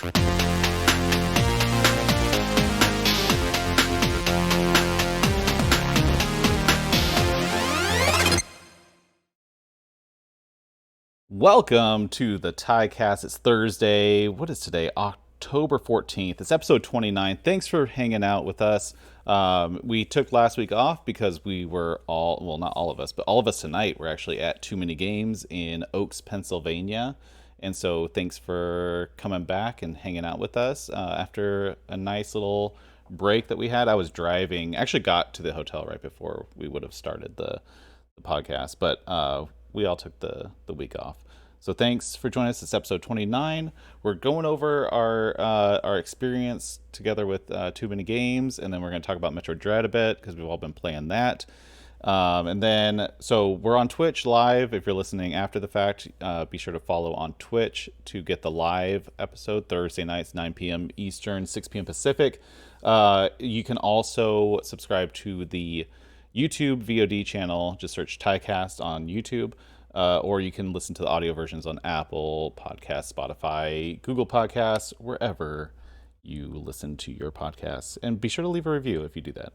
Welcome to the TYCAST. It's Thursday. What is today? October 14th. It's episode 29. Thanks for hanging out with us. We took last week off because we were well, not all of us, but all of us tonight were actually at Too Many Games in Oaks, Pennsylvania. And so thanks for coming back and hanging out with us after a nice little break that we had. I was driving, actually got to the hotel right before we would have started the podcast, but we all took the week off. So thanks for joining us. It's episode 29. We're going over our experience together with Too Many Games, and then we're going to talk about Metroid Dread a bit because we've all been playing that. And then, so we're on Twitch live. If you're listening after the fact, be sure to follow on Twitch to get the live episode Thursday nights, 9 p.m. Eastern, 6 p.m. Pacific. You can also subscribe to the YouTube VOD channel. Just search TYCAST on YouTube. Or you can listen to the audio versions on Apple Podcasts, Spotify, Google Podcasts, wherever you listen to your podcasts. And be sure to leave a review if you do that.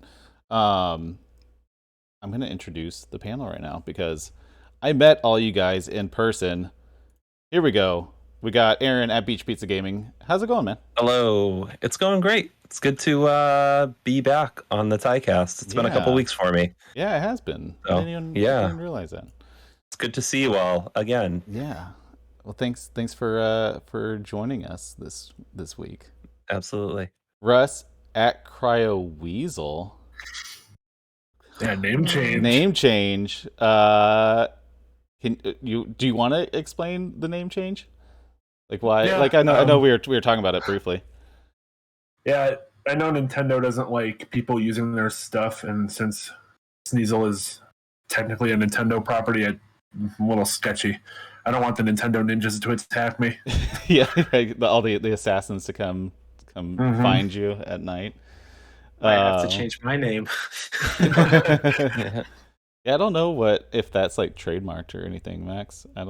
I'm going to introduce the panel right now because I met all you guys in person. Here we go. We got Aaron at Beach Pizza Gaming. How's it going, man? Hello. It's going great. It's good to be back on the TYCAST. It's been a couple weeks for me. Yeah, it has been. So, I didn't even realize that. It's good to see you all again. Yeah. Well, thanks for joining us this week. Absolutely. Russ at Cryo Weasel. Yeah, name change. Name change. Do you want to explain the name change? Like why? Yeah, like I know we were talking about it briefly. Yeah, I know Nintendo doesn't like people using their stuff, and since Sneasel is technically a Nintendo property, I'm a little sketchy. I don't want the Nintendo ninjas to attack me. Yeah, right, all the assassins to come find you at night. I have to change my name. Yeah, I don't know if that's like trademarked or anything, Max. I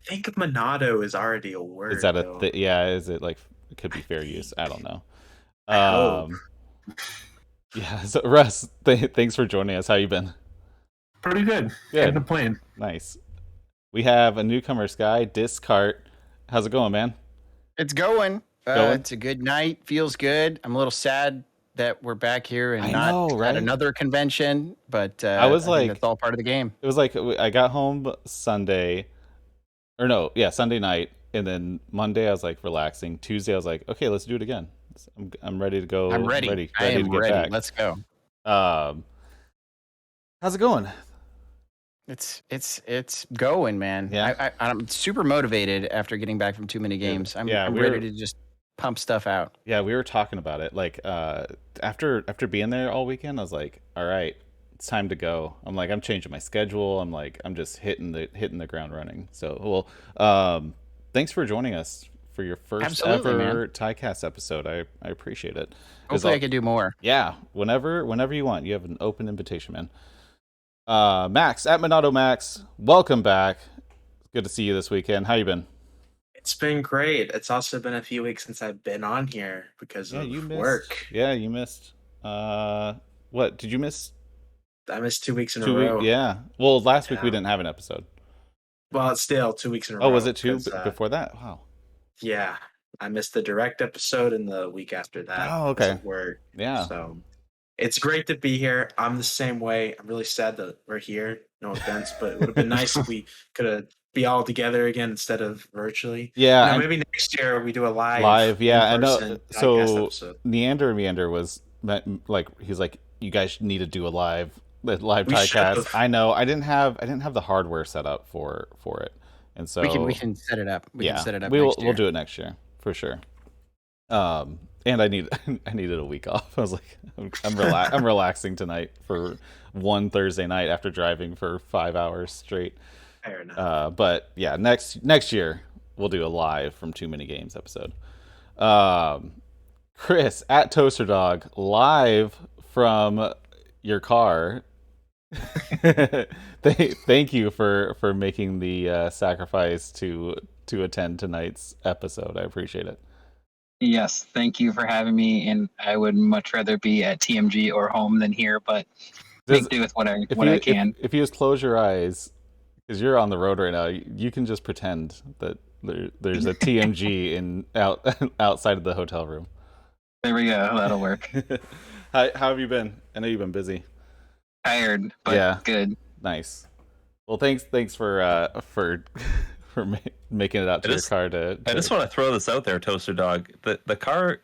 think Monado is already a word. Is that yeah? Is it like it could be fair use? I don't know. Yeah. So Russ, thanks for joining us. How you been? Pretty good. Good. Can't complain. Nice. We have a newcomer, Sky Discart. How's it going, man? It's going. It's a good night. Feels good. I'm a little sad that we're back here and at another convention, but I think that's all part of the game. It was like I got home Sunday night, and then Monday I was like relaxing. Tuesday I was like, okay, let's do it again. I'm ready to go. I'm ready. I am ready. Back. Let's go. How's it going? It's going, man. Yeah. I'm super motivated after getting back from Too Many Games. I'm ready to just pump stuff out. Yeah, we were talking about it. Like after being there all weekend, I was like, all right, it's time to go. I'm like, I'm changing my schedule. I'm just hitting the ground running. So thanks for joining us for your first ever TYCAST episode. I appreciate it. Hopefully I can do more. Yeah, whenever you want. You have an open invitation, man. Max at Monado Max, welcome back. Good to see you this weekend. How you been? It's been great. It's also been a few weeks since I've been on here because of work. Yeah, you missed. What did you miss? I missed 2 weeks in a row. Yeah. Well, last week we didn't have an episode. Well, it's still 2 weeks in a row. Oh, was it two before that? Wow. Yeah, I missed the direct episode and the week after that. Oh, okay. Work. Yeah. So it's great to be here. I'm the same way. I'm really sad that we're here. No offense, but it would have been nice if we could have be all together again instead of virtually. Yeah. Maybe next year we do a live. Live, yeah. I know. So Neander was like, he's like, you guys need to do a live TYCAST. I know. I didn't have the hardware set up for it, and so we can set it up. We can set it up. We'll do it next year for sure. And I needed a week off. I was like, I'm relaxing tonight for one Thursday night after driving for 5 hours straight. Fair enough. But yeah, next year we'll do a live from Too Many Games episode. Chris at Toaster Dog live from your car. Thank you for making the sacrifice to attend tonight's episode. I appreciate it. Yes, thank you for having me. And I would much rather be at TMG or home than here, but make do with what I can. If you just close your eyes, because you're on the road right now, you can just pretend that there's a TMG outside of the hotel room. There we go. That'll work. How have you been? I know you've been busy. Tired, but good. Nice. Well, thanks for making it out to your car. I just want to throw this out there, Toaster Dog. The car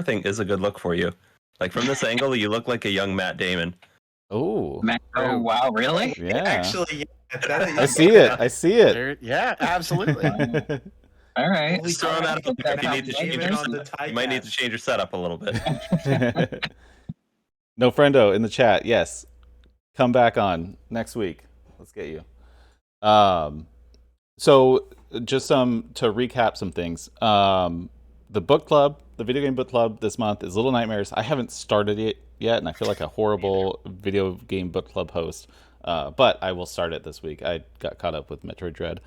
thing is a good look for you. Like from this angle, you look like a young Matt Damon. Oh. Oh wow, really? Yeah. Actually, yeah. I see it. Yeah, absolutely. All right. Just throwing that up there. You might need to change your setup a little bit. No friendo in the chat. Yes. Come back on next week. Let's get you. So just to recap some things. The book club, the video game book club this month is Little Nightmares. I haven't started it yet, and I feel like a horrible video game book club host. But I will start it this week. I got caught up with Metroid Dread.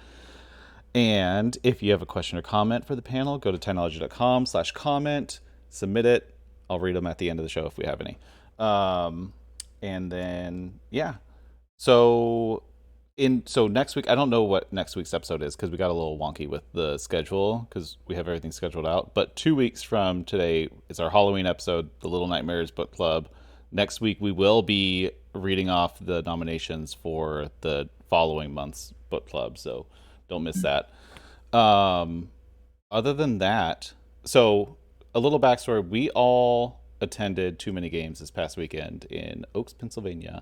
And if you have a question or comment for the panel, go to Tynology.com/comment, submit it. I'll read them at the end of the show if we have any. And then, yeah. So next week, I don't know what next week's episode is because we got a little wonky with the schedule because we have everything scheduled out. But 2 weeks from today is our Halloween episode, the Little Nightmares Book Club. Next week, we will be reading off the nominations for the following month's book club. So don't miss that. Other than that, so a little backstory. We all attended Too Many Games this past weekend in Oaks, Pennsylvania.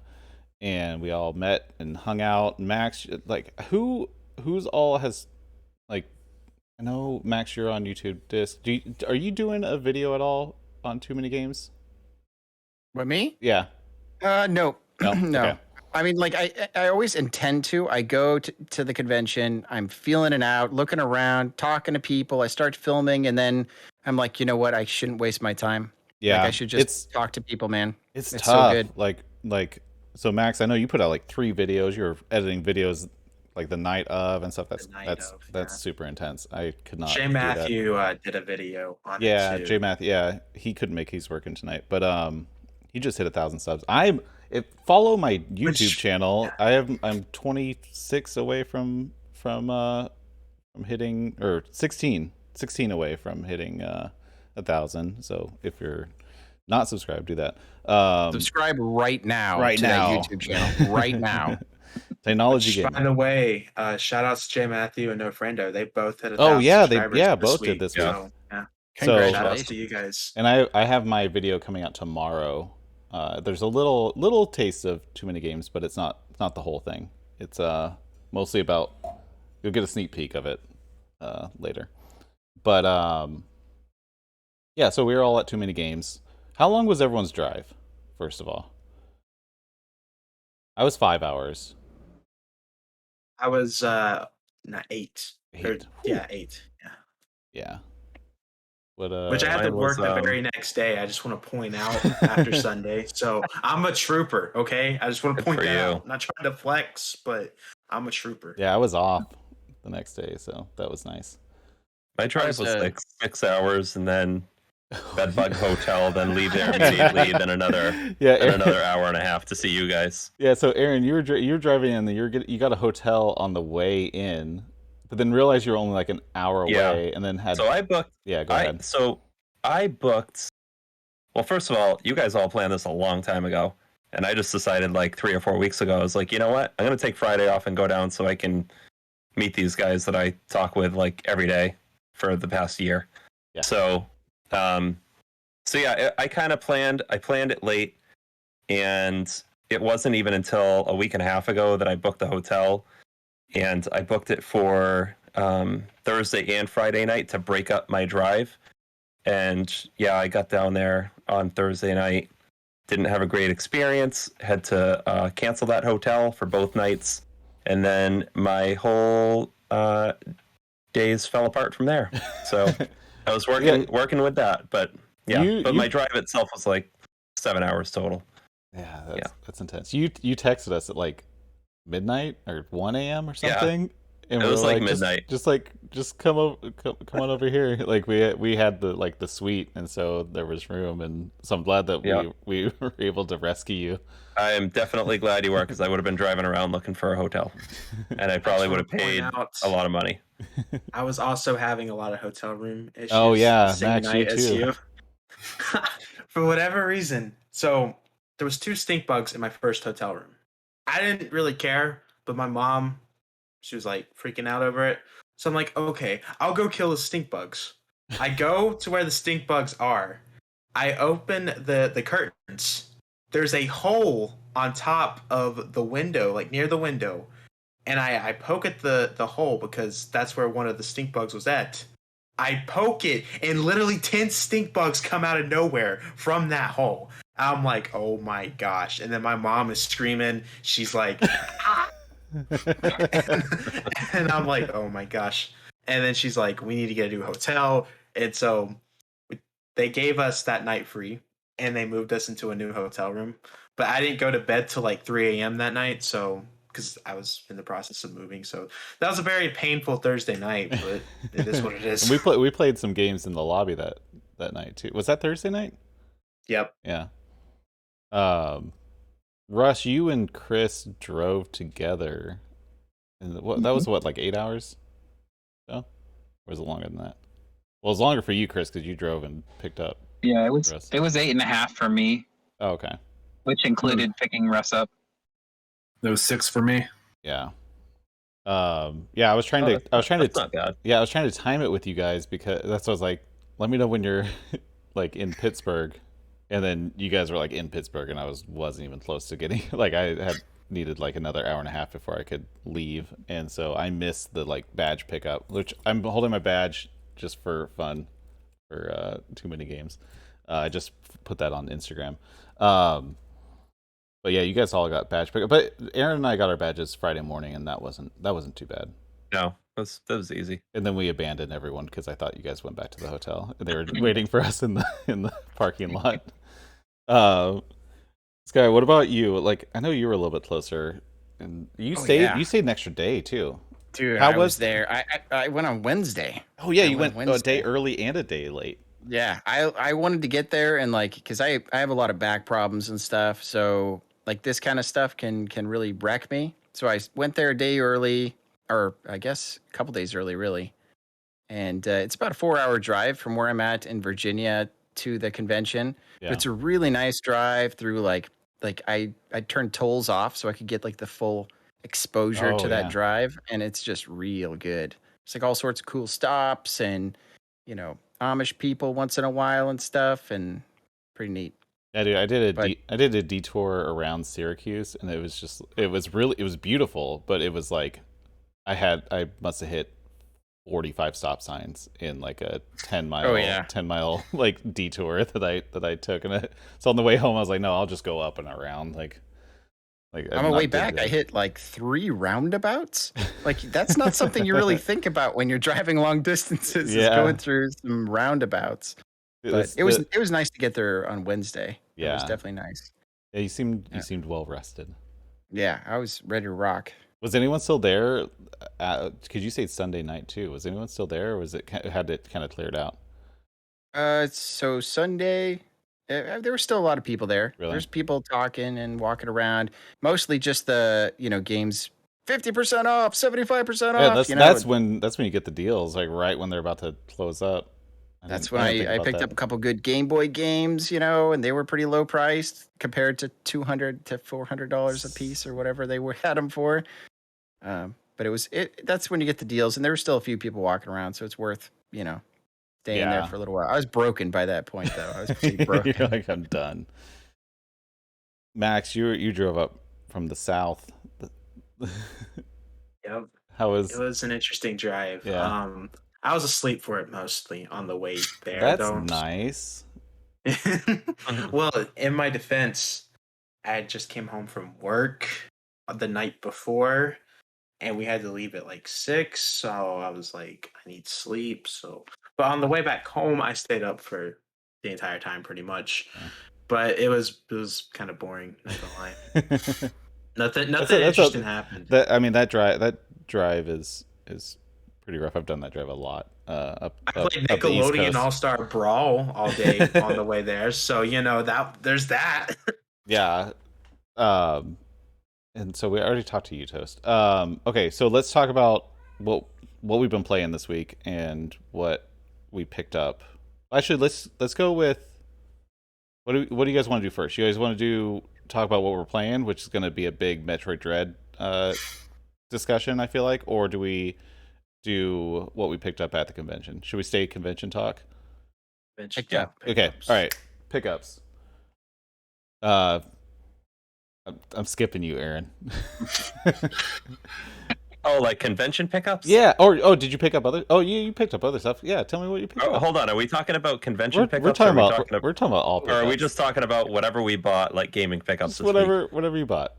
And we all met and hung out. Max, like, who's all has, like, I know, Max, you're on YouTube Disc. Are you doing a video at all on Too Many Games? With me? Yeah. No. No? No. Okay. I mean, like, I always intend to. I go to the convention. I'm feeling it out, looking around, talking to people. I start filming, and then I'm like, you know what? I shouldn't waste my time. Yeah. Like, I should just talk to people, man. It's tough. So good. So Max, I know you put out like 3 videos. You're editing videos like the night of and stuff. That's super intense. I could not. Jay Matthew did a video on it too. Jay Matthew. Yeah, he couldn't make. He's working tonight, but he just hit 1,000 subs. Follow my YouTube channel. Yeah. I'm 26 away from hitting, or 16 away from hitting 1,000. So if you're not subscribed, do that. Subscribe right now to that YouTube channel. Right now. Tynology Gaming. By the way, shout outs to Jay Matthew and No Friendo. They both hit 1,000 subscribers both did this week. So, yeah. Congratulations. Shout outs to you guys. And I have my video coming out tomorrow. There's a little taste of Too Many Games, but it's not the whole thing. It's mostly about, you'll get a sneak peek of it later. But yeah, so we were all at Too Many Games. How long was everyone's drive, first of all? I was 5 hours. I was 8. 8. 8. Yeah. Yeah. Which I had to work the very next day. I just want to point out after Sunday. So I'm a trooper, okay? I just want to point that out. I'm not trying to flex, but I'm a trooper. Yeah, I was off the next day, so that was nice. My drive was like 6 hours, and then bedbug hotel, then leave there immediately, then another hour and a half to see you guys. Yeah, so Aaron, you were driving in, you got a hotel on the way in, but then realized you were only like an hour away, and then had. So I booked. Yeah, go ahead. So I booked. Well, first of all, you guys all planned this a long time ago, and I just decided like 3 or 4 weeks ago. I was like, you know what? I'm gonna take Friday off and go down so I can meet these guys that I talk with like every day for the past year. Yeah. So yeah, I kind of planned. I planned it late, and it wasn't even until a week and a half ago that I booked the hotel, and I booked it for Thursday and Friday night to break up my drive. And yeah, I got down there on Thursday night. Didn't have a great experience. Had to cancel that hotel for both nights, and then my whole days fell apart from there. So I was working with that, but yeah. But my drive itself was like 7 hours total. Yeah, that's intense. You texted us at like midnight or 1 a.m. or something. And it was like just, midnight. Just come on over here. Like we had the suite, and so there was room, and so I'm glad that we were able to rescue you. I am definitely glad you were, because I would have been driving around looking for a hotel, and I probably would have paid a lot of money. I was also having a lot of hotel room issues. Oh yeah, the same Max, night you as too. you. For whatever reason. So there was 2 stink bugs in my first hotel room. I didn't really care, but my mom, she was like freaking out over it. So I'm like, okay, I'll go kill the stink bugs. I go to where the stink bugs are. I open the curtains. There's a hole on top of the window, like near the window. And I poke at the hole because that's where one of the stink bugs was at. I poke it, and literally 10 stink bugs come out of nowhere from that hole. I'm like, oh my gosh. And then my mom is screaming. She's like, ah! And I'm like, oh my gosh. And then she's like, we need to get a new hotel. And so they gave us that night free, and they moved us into a new hotel room. But I didn't go to bed till like 3 a.m. that night, so because I was in the process of moving. So that was a very painful Thursday night, but it is what it is. And we played some games in the lobby that night too. Was that Thursday night? Yep. Yeah. Russ, you and Chris drove together, and that was what, like 8 hours? No, or was it longer than that? Well, it was longer for you, Chris, because you drove and picked up. Yeah, it was 8.5 for me. Oh, okay. Which included picking Russ up. There was 6 for me. Yeah. Yeah, I was trying to not bad. Yeah, I was trying to time it with you guys, because that's what I was like, let me know when you're like in Pittsburgh. And then you guys were like in Pittsburgh, and I wasn't even close to getting, like, I had needed like another hour and a half before I could leave. And so I missed the like badge pickup, which I'm holding my badge just for fun for too many games. I just put that on Instagram. But yeah, you guys all got badge pickup. But Aaron and I got our badges Friday morning, and that wasn't too bad. No, that was easy. And then we abandoned everyone because I thought you guys went back to the hotel, and they were waiting for us in the parking lot. Sky, what about you? Like, I know you were a little bit closer, and you stayed an extra day too. Dude, I was there. I went on Wednesday. Oh yeah, you went a day early and a day late. Yeah, I wanted to get there, and like, because I have a lot of back problems and stuff, so like this kind of stuff can really wreck me. So I went there a day early, or I guess a couple days early, really. And it's about a 4-hour drive from where I'm at in Virginia to the convention. Yeah. But it's a really nice drive through like I turned tolls off so I could get like the full exposure to that drive, and it's just real good. It's like all sorts of cool stops, and Amish people once in a while and stuff, and pretty neat. Yeah, dude, I did a detour around Syracuse, and it was beautiful, but it was like I must have hit 45 stop signs in like a 10 mile like detour that I took, and so on the way home I was like, no, I'll just go up and around. Like on my way back, I hit like 3 roundabouts. Like, that's not something you really think about when you're driving long distances. Yeah. Is going through some roundabouts. But it was nice to get there on Wednesday. Yeah, it was definitely nice. Yeah, you seemed well rested. Yeah, I was ready to rock. Was anyone still there? Could you say Sunday night too? Was anyone still there, or had it kind of cleared out? So Sunday, there were still a lot of people there. Really? There's people talking and walking around. Mostly just the games 50% off, 75% off. Yeah, that's when you get the deals, like right when they're about to close up. That's when I picked up a couple good Game Boy games, and they were pretty low priced compared to $200 to $400 a piece or whatever they had them for. But that's when you get the deals, and there were still a few people walking around, so it's worth staying there for a little while. I was broken by that point, though. I was pretty broken. You're like, I'm done. Max, you drove up from the south. Yep. It was an interesting drive. Yeah. I was asleep for it mostly on the way there. That's nice. Well, in my defense, I just came home from work the night before, and we had to leave at like 6, so I was like, I need sleep. But on the way back home, I stayed up for the entire time pretty much. Yeah. But it was kind of boring, not gonna lie. Nothing interesting happened. That drive is is pretty rough. I've done that drive a lot. I played Nickelodeon All-Star Brawl all day on the way there, so there's that. Yeah. And so we already talked to you, Toast. Okay, so let's talk about what we've been playing this week and what we picked up. Actually, let's go with what do you guys want to do first? You guys want to talk about what we're playing, which is going to be a big Metroid Dread discussion, I feel like, or do we do what we picked up at the convention? Should we stay convention talk? Yeah. Okay. All right. Pickups. I'm skipping you, Aaron. Oh, like convention pickups? Yeah. Or did you pick up other? Oh, you picked up other stuff. Yeah. Tell me what you picked up. Hold on. Are we talking about convention pickups? We're talking about all pickups. Or are we just talking about whatever we bought, like gaming pickups? Just whatever you bought.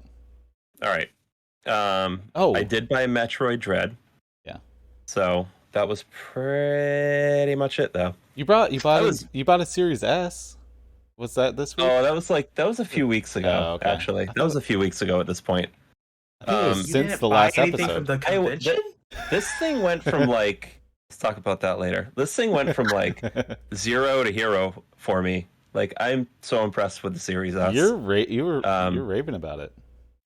All right. I did buy Metroid Dread. Yeah. So that was pretty much it, though. You bought a Series S. Was that this week? Oh, that was a few weeks ago. Oh, okay. Actually, that was a few weeks ago at this point. I think it was since the last episode. From the convention? This thing went from like. Let's talk about that later. This thing went from like 0 to hero for me. Like, I'm so impressed with the Series S. You're raving about it.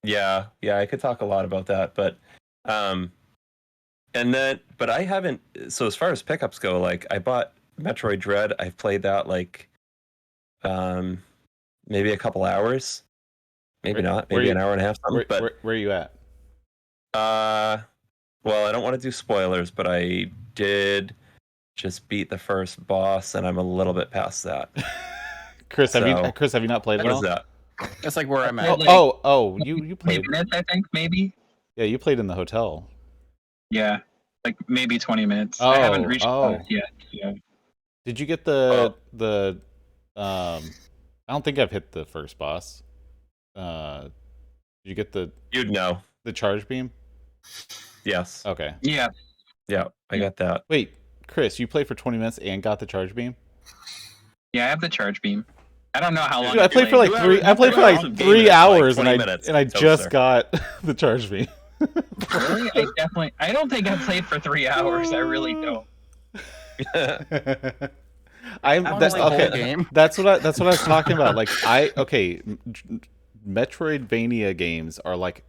Yeah, I could talk a lot about that, but I haven't. So as far as pickups go, like I bought Metroid Dread. I've played that like maybe a couple hours, maybe not, maybe an hour and a half. Where are you at? Well, I don't want to do spoilers, but I did just beat the first boss, and I'm a little bit past that. Chris, have you not played it? What is that? That's like where I'm at. You played. 20 minutes, I think, maybe. Yeah, you played in the hotel. Yeah, like maybe 20 minutes. Oh, I haven't reached it yet. Yeah. Did you get the I don't think I've hit the first boss. Did you get You'd know. the charge beam? Yes. Okay. Yeah. Yeah, I got that. Wait, Chris, you played for 20 minutes and got the charge beam? Yeah, I have the charge beam. I don't know how long. Dude, I played for like three. I played for like 3 hours, and I just got the charge beam. Really? I don't think I played for 3 hours. I really don't. That's what I was talking about. Like Metroidvania games are like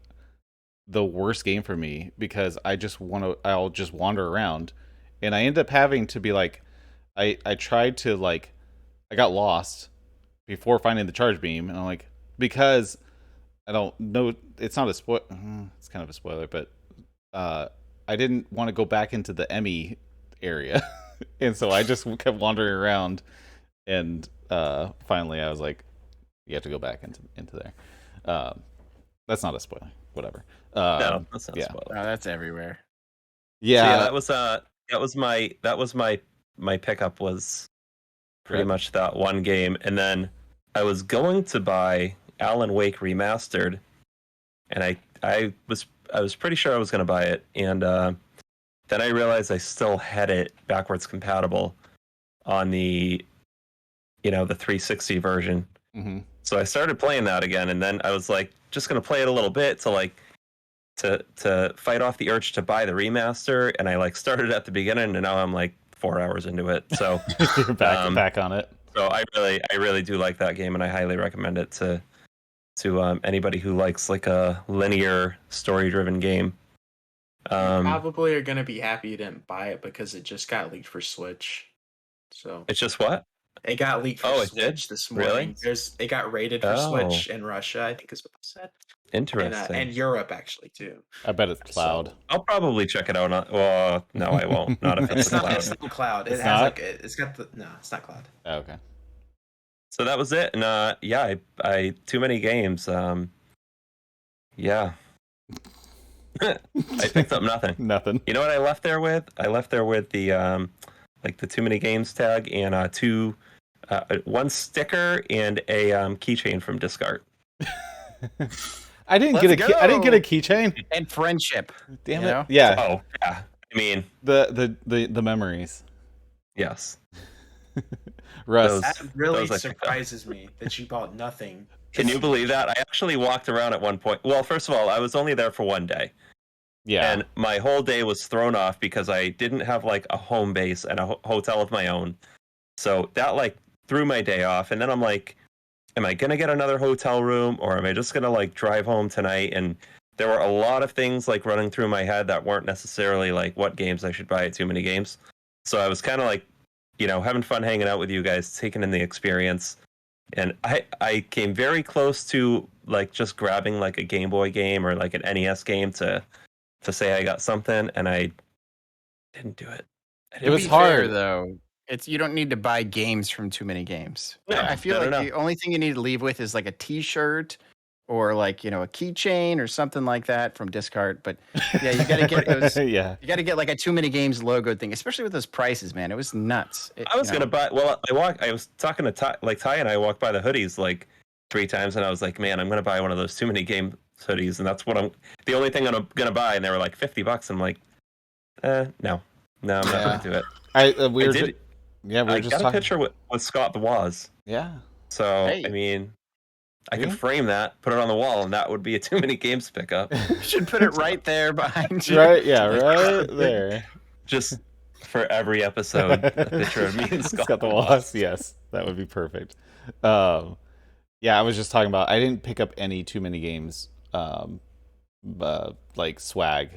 the worst game for me because I'll just wander around, and I end up having to be like, I tried to like, I got lost before finding the charge beam, and I'm like, because I don't know, it's not a spoil. It's kind of a spoiler, but I didn't want to go back into the Emmy area. And so I just kept wandering around, and finally I was like, "You have to go back into there." That's not a spoiler. Whatever. No, that's not a spoiler. No, that's everywhere. Yeah, so that was my pickup was pretty much that one game, and then I was going to buy Alan Wake Remastered, and I was pretty sure I was going to buy it, and then I realized I still had it backwards compatible on the 360 version. Mm-hmm. So I started playing that again, and then I was like, just gonna play it a little bit to fight off the urge to buy the remaster, and I like started at the beginning, and now I'm like 4 hours into it. So you're back on it. So I really do like that game, and I highly recommend it to anybody who likes like a linear story-driven game. You probably are gonna be happy you didn't buy it because it just got leaked for Switch. So it's just what? It got leaked for Switch this morning. Really? It got rated for Switch in Russia, I think is what they said. Interesting. And Europe actually too. I bet it's cloud. So, I'll probably check it out. Well, no, I won't. Not if it's cloud. It's not cloud. It's it's not cloud. Oh, okay. So that was it, and I too many games. Yeah. I picked up nothing. Nothing. You know what I left there with? I left there with the like the too many games tag and one sticker and a keychain from Discard. I didn't get a keychain. And friendship. Damn it. Yeah. Oh yeah. I mean the memories. Yes. Russ. That really surprises me that you bought nothing. Can you believe that? I actually walked around at one point. Well, first of all, I was only there for one day. Yeah. And my whole day was thrown off because I didn't have like a home base and a hotel of my own. So that like threw my day off. And then I'm like, am I going to get another hotel room, or am I just going to like drive home tonight? And there were a lot of things like running through my head that weren't necessarily like what games I should buy at Too Many Games. So I was kind of like, having fun hanging out with you guys, taking in the experience. And I came very close to like just grabbing like a Game Boy game or like an NES game to say I got something, and I didn't do it. It was To be hard. fair, though. You don't need to buy games from Too Many Games. No, I feel no. the only thing you need to leave with is like a T-shirt or like a keychain or something like that from Discard. But yeah, you got to get those. Yeah. You got to get like a Too Many Games logo thing, especially with those prices, man. It was nuts. I was gonna buy. Well, I was talking to Ty, and I walked by the hoodies like 3 times, and I was like, man, I'm gonna buy one of those Too Many Game hoodies, and that's the only thing I'm gonna buy. And they were like $50. I'm like, no, I'm not gonna do it. We were just talking. A picture with Scott the Woz. Yeah. So Hey. I mean, I could frame that, put it on the wall, and that would be a Too Many Games pickup. You should put it right there behind you. Right. Yeah. Right there. Just for every episode, a picture of me and Scott the Woz. Yes, that would be perfect. Yeah, I was just talking about. I didn't pick up any Too Many Games, like swag,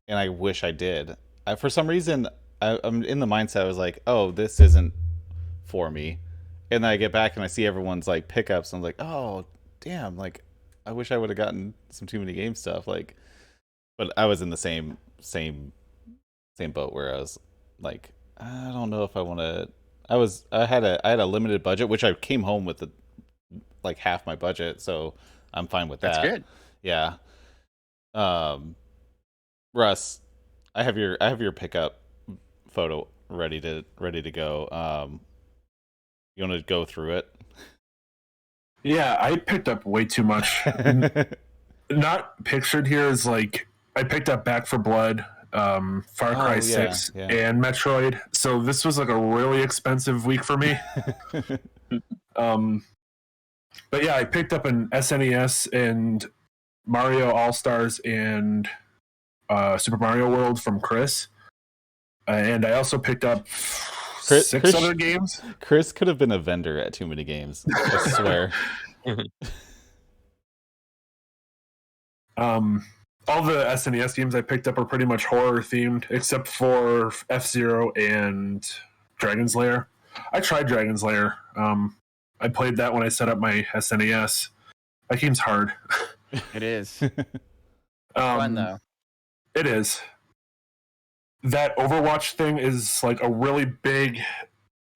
and I wish I did. For some reason, I'm in the mindset. I was like, oh, this isn't for me. And then I get back and I see everyone's like pickups. And I'm like, oh, damn! Like, I wish I would have gotten some Too Many Games stuff. Like, but I was in the same boat where I was like, I don't know if I want to. I had a limited budget, which I came home with like half my budget, so I'm fine with that. That's good. Yeah. Russ, I have your pickup photo ready to go. You want to go through it? Yeah, I picked up way too much. Not pictured here is like I picked up Back for Blood, Far Cry 6, and Metroid. So this was like a really expensive week for me. But yeah, I picked up an SNES and Mario All-Stars and Super Mario World from Chris. And I also picked up six other games. Chris could have been a vendor at Too Many Games. I swear. All the SNES games I picked up are pretty much horror themed, except for F-Zero and Dragon's Lair. I tried Dragon's Lair. I played that when I set up my SNES. That game's hard. It is. Fun though. It is. That Overwatch thing is like a really big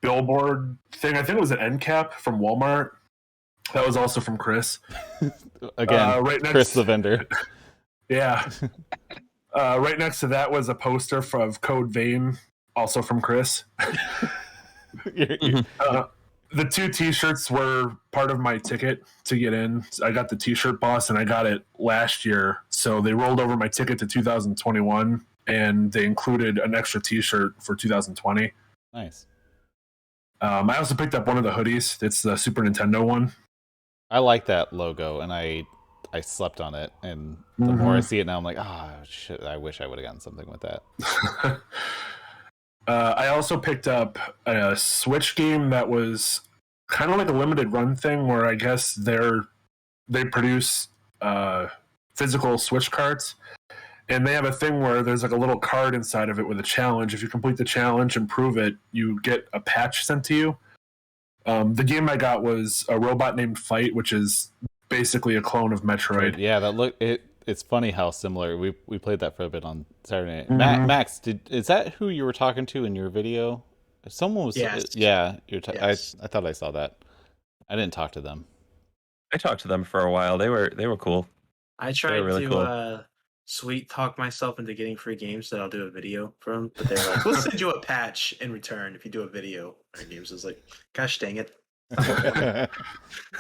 billboard thing. I think it was an end cap from Walmart. That was also from Chris. Again, Chris the vendor. Yeah. Right next to that was a poster of Code Vein, also from Chris. The 2 T-shirts were part of my ticket to get in. I got the T-shirt boss, and I got it last year. So they rolled over my ticket to 2021, and they included an extra T-shirt for 2020. Nice. I also picked up one of the hoodies. It's the Super Nintendo one. I like that logo, and I slept on it. And the more I see it now, I'm like, oh, shit, I wish I would have gotten something with that. I also picked up a Switch game that was kind of like a limited run thing where I guess they produce physical Switch cards. And they have a thing where there's like a little card inside of it with a challenge. If you complete the challenge and prove it, you get a patch sent to you. The game I got was a Robot Named Fight, which is basically a clone of Metroid. Yeah, it's funny how similar. We played that for a bit on Saturday night. Max, is that who you were talking to in your video? Someone was. Yes. Yeah, Yes. I thought I saw that. I didn't talk to them. I talked to them for a while. They were cool. I tried really to cool. sweet talk myself into getting free games that I'll do a video from, but they're like, we'll send you a patch in return if you do a video for games. I was like, gosh dang it.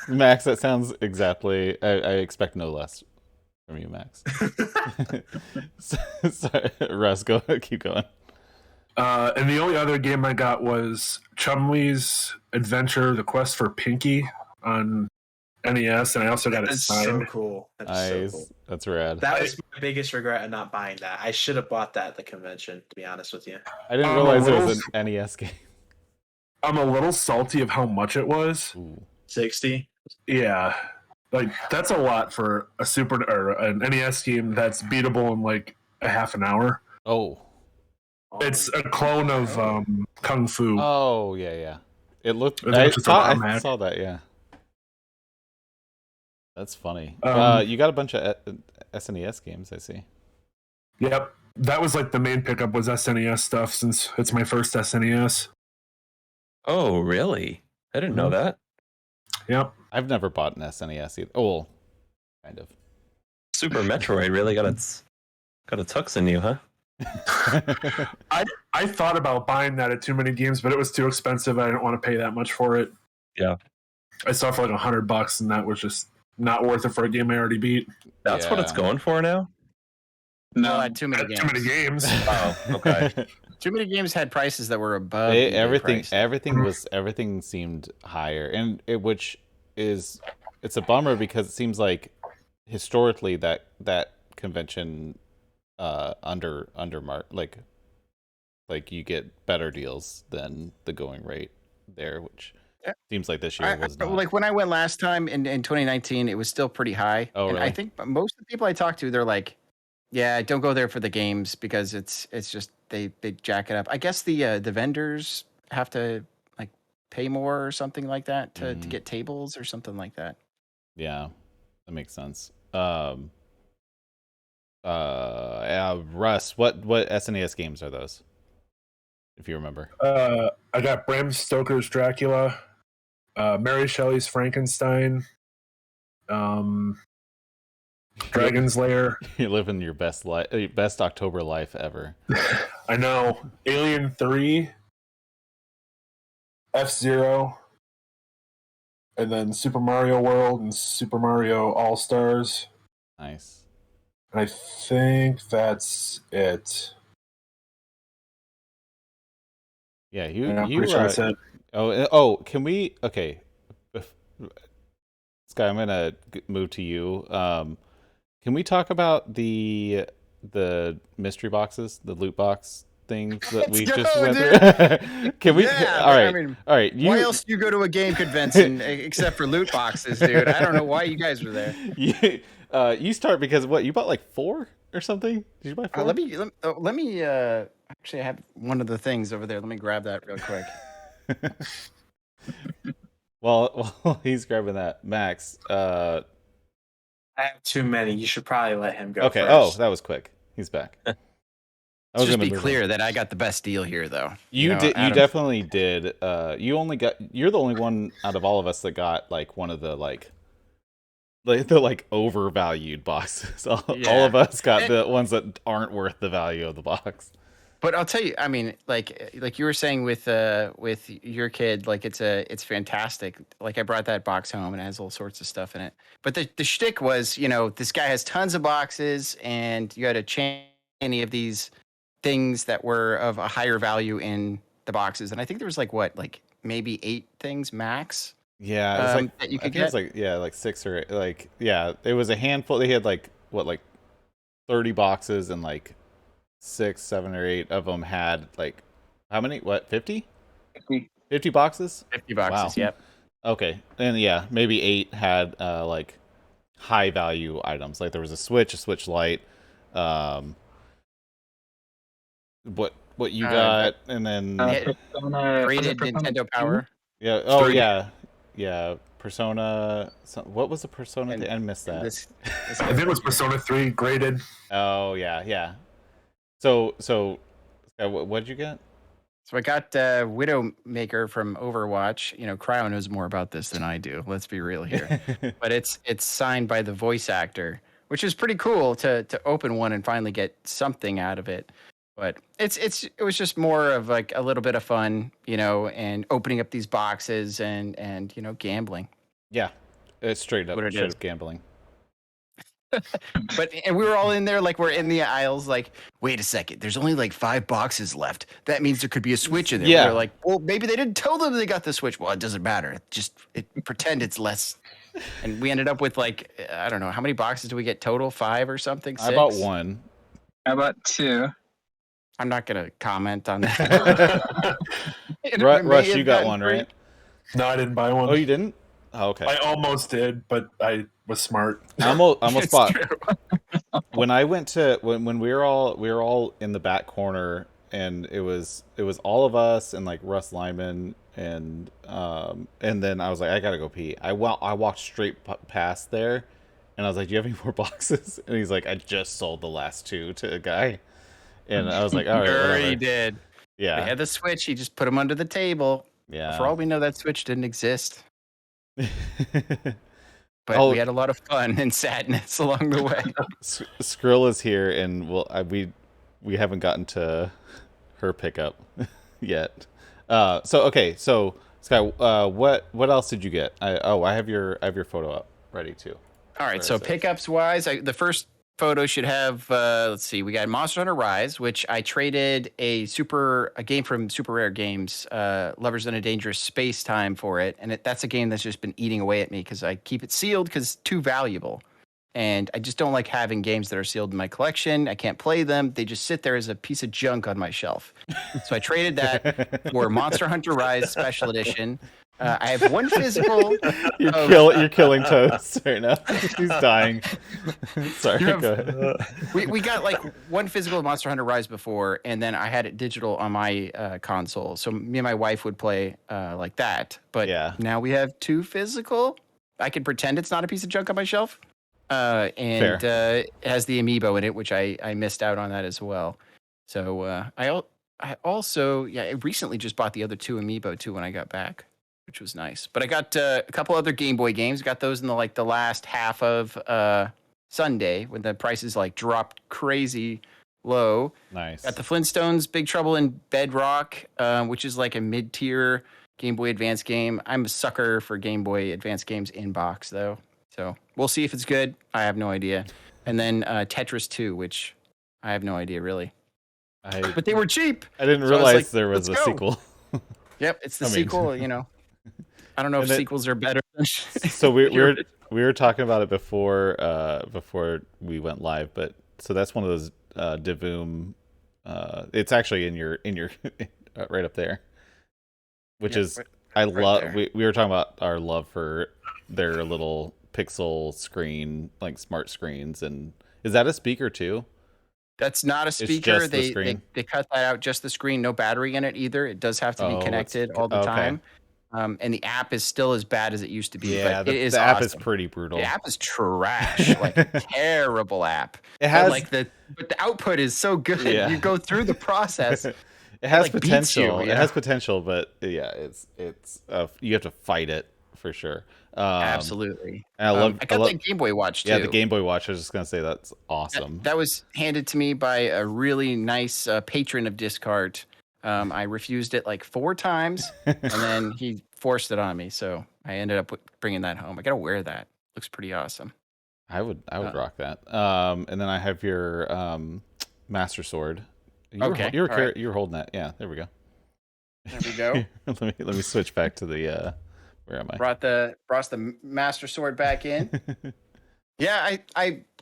Max, that sounds exactly. I expect no less from you, Max. Sorry, Russ, keep going. And the only other game I got was Chumley's Adventure: The Quest for Pinky on NES, and I also got it That's signed. so cool. That is so Nice. cool. That's rad. That was my biggest regret of not buying that. I should have bought that at the convention, to be honest with you. I didn't I'm realize a it was little- an NES game. I'm a little salty of how much it was. Ooh. 60. Yeah, like that's a lot for a Super or an NES game that's beatable in like a half an hour. Oh. It's a clone of Kung Fu. Oh, yeah. It looked. It's I just a bomb I hack. saw that. Yeah. That's funny. Um, You got a bunch of SNES games, I see. Yep, that was like the main pickup was SNES stuff since it's my first SNES. Oh, really? I didn't know that. Yep. I've never bought an SNES either. Oh, well, kind of. Super Metroid really got a tux in you, huh? I thought about buying that at Too Many Games, but it was too expensive. I didn't want to pay that much for it. Yeah. I saw it for like $100, and that was just not worth it for a game I already beat. That's what it's Yeah. going for now? No, No, too many At games. Too Many Games. Oh, okay. Too many games had prices that were above They- eBay everything price. everything seemed higher, and it's a bummer because it seems like historically that convention like you get better deals than the going rate there, which Yeah. seems like this year was not. Like when I went last time in 2019, it was still pretty high. Oh, and I really? think most of the people I talked to, they're like, "Yeah, don't go there for the games because it's just they jack it up." I guess the vendors have to like pay more or something like that to Mhm. get tables or something like that. Yeah, that makes sense. Yeah, Russ, what SNES games are those? If you remember. I got Bram Stoker's Dracula, Mary Shelley's Frankenstein, Dragon's Lair. You're living your best October life ever. I know. Alien 3, F-Zero, and then Super Mario World and Super Mario All-Stars. Nice. And I think that's it. Yeah, Yeah, I'm pretty sure that's it. Can we? Okay, Sky, I'm gonna move to you. Can we talk about the mystery boxes, the loot box things that we Let's just go, went dude. through? Can we? Yeah, all right, I mean, all right. why else do you go to a game convention except for loot boxes, dude? I don't know why you guys were there. You start because what you bought like 4 or something? Did you buy 4? Let me. Actually, I have one of the things over there. Let me grab that real quick. While he's grabbing that, Max. I have too many. You should probably let him go Okay. first. Oh, that was quick. He's back. I was Just gonna be move on. clear that I got the best deal here, though. You know, did. You out of- definitely did. You're the only one out of all of us that got like one of the overvalued boxes. All Yeah. of us got And- the ones that aren't worth the value of the box. But I'll tell you, I mean, like you were saying with your kid, like it's fantastic. Like I brought that box home and it has all sorts of stuff in it. But the shtick was, this guy has tons of boxes and you had to change any of these things that were of a higher value in the boxes. And I think there was like maybe 8 things max. Yeah, it's like that you I could think it was get. like 6 or 8. It was a handful. They had like 30 boxes and like 6, 7, or 8 of them had like how many? What 50? 50 boxes? 50 boxes, Wow. yep. Okay, and yeah, maybe 8 had like high value items. Like there was a Switch Lite. What you got, and then Persona, Rated Nintendo Power. yeah. Oh 3. yeah. Persona. What was the Persona? And I missed that. This I think it was Persona 3 graded. Oh yeah. So what'd you get? So I got Widowmaker from Overwatch. Cryo knows more about this than I do. Let's be real here. But it's signed by the voice actor, which is pretty cool to open one and finally get something out of it. But it was just more of like a little bit of fun, and opening up these boxes and gambling. Yeah, it's straight up What it is. gambling. And we were all in there, like we're in the aisles, like, wait a second, there's only like 5 boxes left. That means there could be a Switch in there. Yeah. We're like, well, maybe they didn't tell them they got the Switch. Well, it doesn't matter. Just pretend it's less And we ended up with like, I don't know, how many boxes do we get total? 5 or something? 6? I bought one. How about 2? I'm not going to comment on that. Rush, you got one, right? No, I didn't buy one. Oh, you didn't? Oh, okay. I almost did, but I was smart. I almost bought. True. When I went to when we were all in the back corner, and it was all of us and like Russ Lyman and then I was like, I gotta go pee. I walked straight past there, and I was like, do you have any more boxes? And he's like, I just sold the last 2 to a guy, and I was like, all right, Sure, whatever. he did. Yeah, He had the Switch. He just put them under the table. yeah. For all we know, that Switch didn't exist. But Oh. we had a lot of fun and sadness along the way. Skrill is here, and we haven't gotten to her pickup yet. So Sky, what else did you get? I have your photo up ready too. All right, Where so is it? pickups wise, the first photo should have, let's see, we got Monster Hunter Rise, which I traded a game from Super Rare Games, Lovers in a Dangerous Space Time for it. And that's a game that's just been eating away at me because I keep it sealed because it's too valuable. And I just don't like having games that are sealed in my collection. I can't play them. They just sit there as a piece of junk on my shelf. So I traded that for Monster Hunter Rise Special Edition. I have one physical. You're killing Toast right now. He's dying. Sorry, go ahead. We got like one physical Monster Hunter Rise before, and then I had it digital on my console. So me and my wife would play like that. But Yeah. now we have 2 physical. I can pretend it's not a piece of junk on my shelf. And it has the amiibo in it, which I missed out on that as well. So I also I recently just bought the other 2 amiibo too when I got back, which was nice. But I got a couple other Game Boy games. Got those in the last half of Sunday when the prices like dropped crazy low. Nice. Got the Flintstones Big Trouble in Bedrock, which is like a mid-tier Game Boy Advance game. I'm a sucker for Game Boy Advance games in box though. So we'll see if it's good. I have no idea. And then Tetris 2, which I have no idea really. But they were cheap. I didn't So I was realize like, there was let's a go. sequel. Yep, it's the I mean- sequel, you know. I don't know if And sequels are better than So we were talking about it before we went live, but so that's one of those Divoom. It's actually in your right up there, which Yeah, is right I right love. there. We were talking about our love for their little pixel screen, like smart screens, and is that a speaker too? That's not a speaker. just the They screen? they cut that out, just the screen, no battery in it either. It does have to Oh, be it's- connected all the okay. time. And the app is still as bad as it used to be, Yeah, but it is the app awesome. is pretty brutal. The app is trash, like a terrible app. It has But the output is so good. Yeah. You go through the process. it has like, beats potential. you, It yeah. has potential, but yeah, it's you have to fight it for sure. Absolutely. And I got love that Game Boy Watch too. Yeah, the Game Boy Watch. I was just gonna say that's awesome. That was handed to me by a really nice patron of Discard. I refused it like 4 times, and then he forced it on me. So I ended up bringing that home. I gotta wear that. Looks pretty awesome. I would rock that. And then I have your Master Sword. Okay, You were all right. you were holding that. Yeah, there we go. There we go. let me switch back to the where am I? Brought the Master Sword back in. Yeah,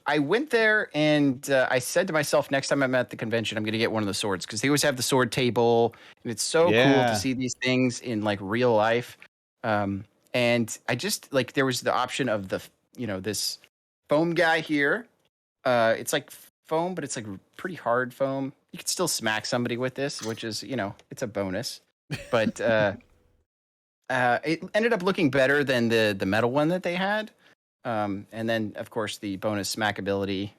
I went there and I said to myself, next time I'm at the convention, I'm going to get one of the swords because they always have the sword table, and it's so cool Yeah. to see these things in like real life. And I just like there was the option of this foam guy here. It's like foam, but it's like pretty hard foam. You could still smack somebody with this, which is it's a bonus. But it ended up looking better than the metal one that they had. And then, of course, the bonus smack ability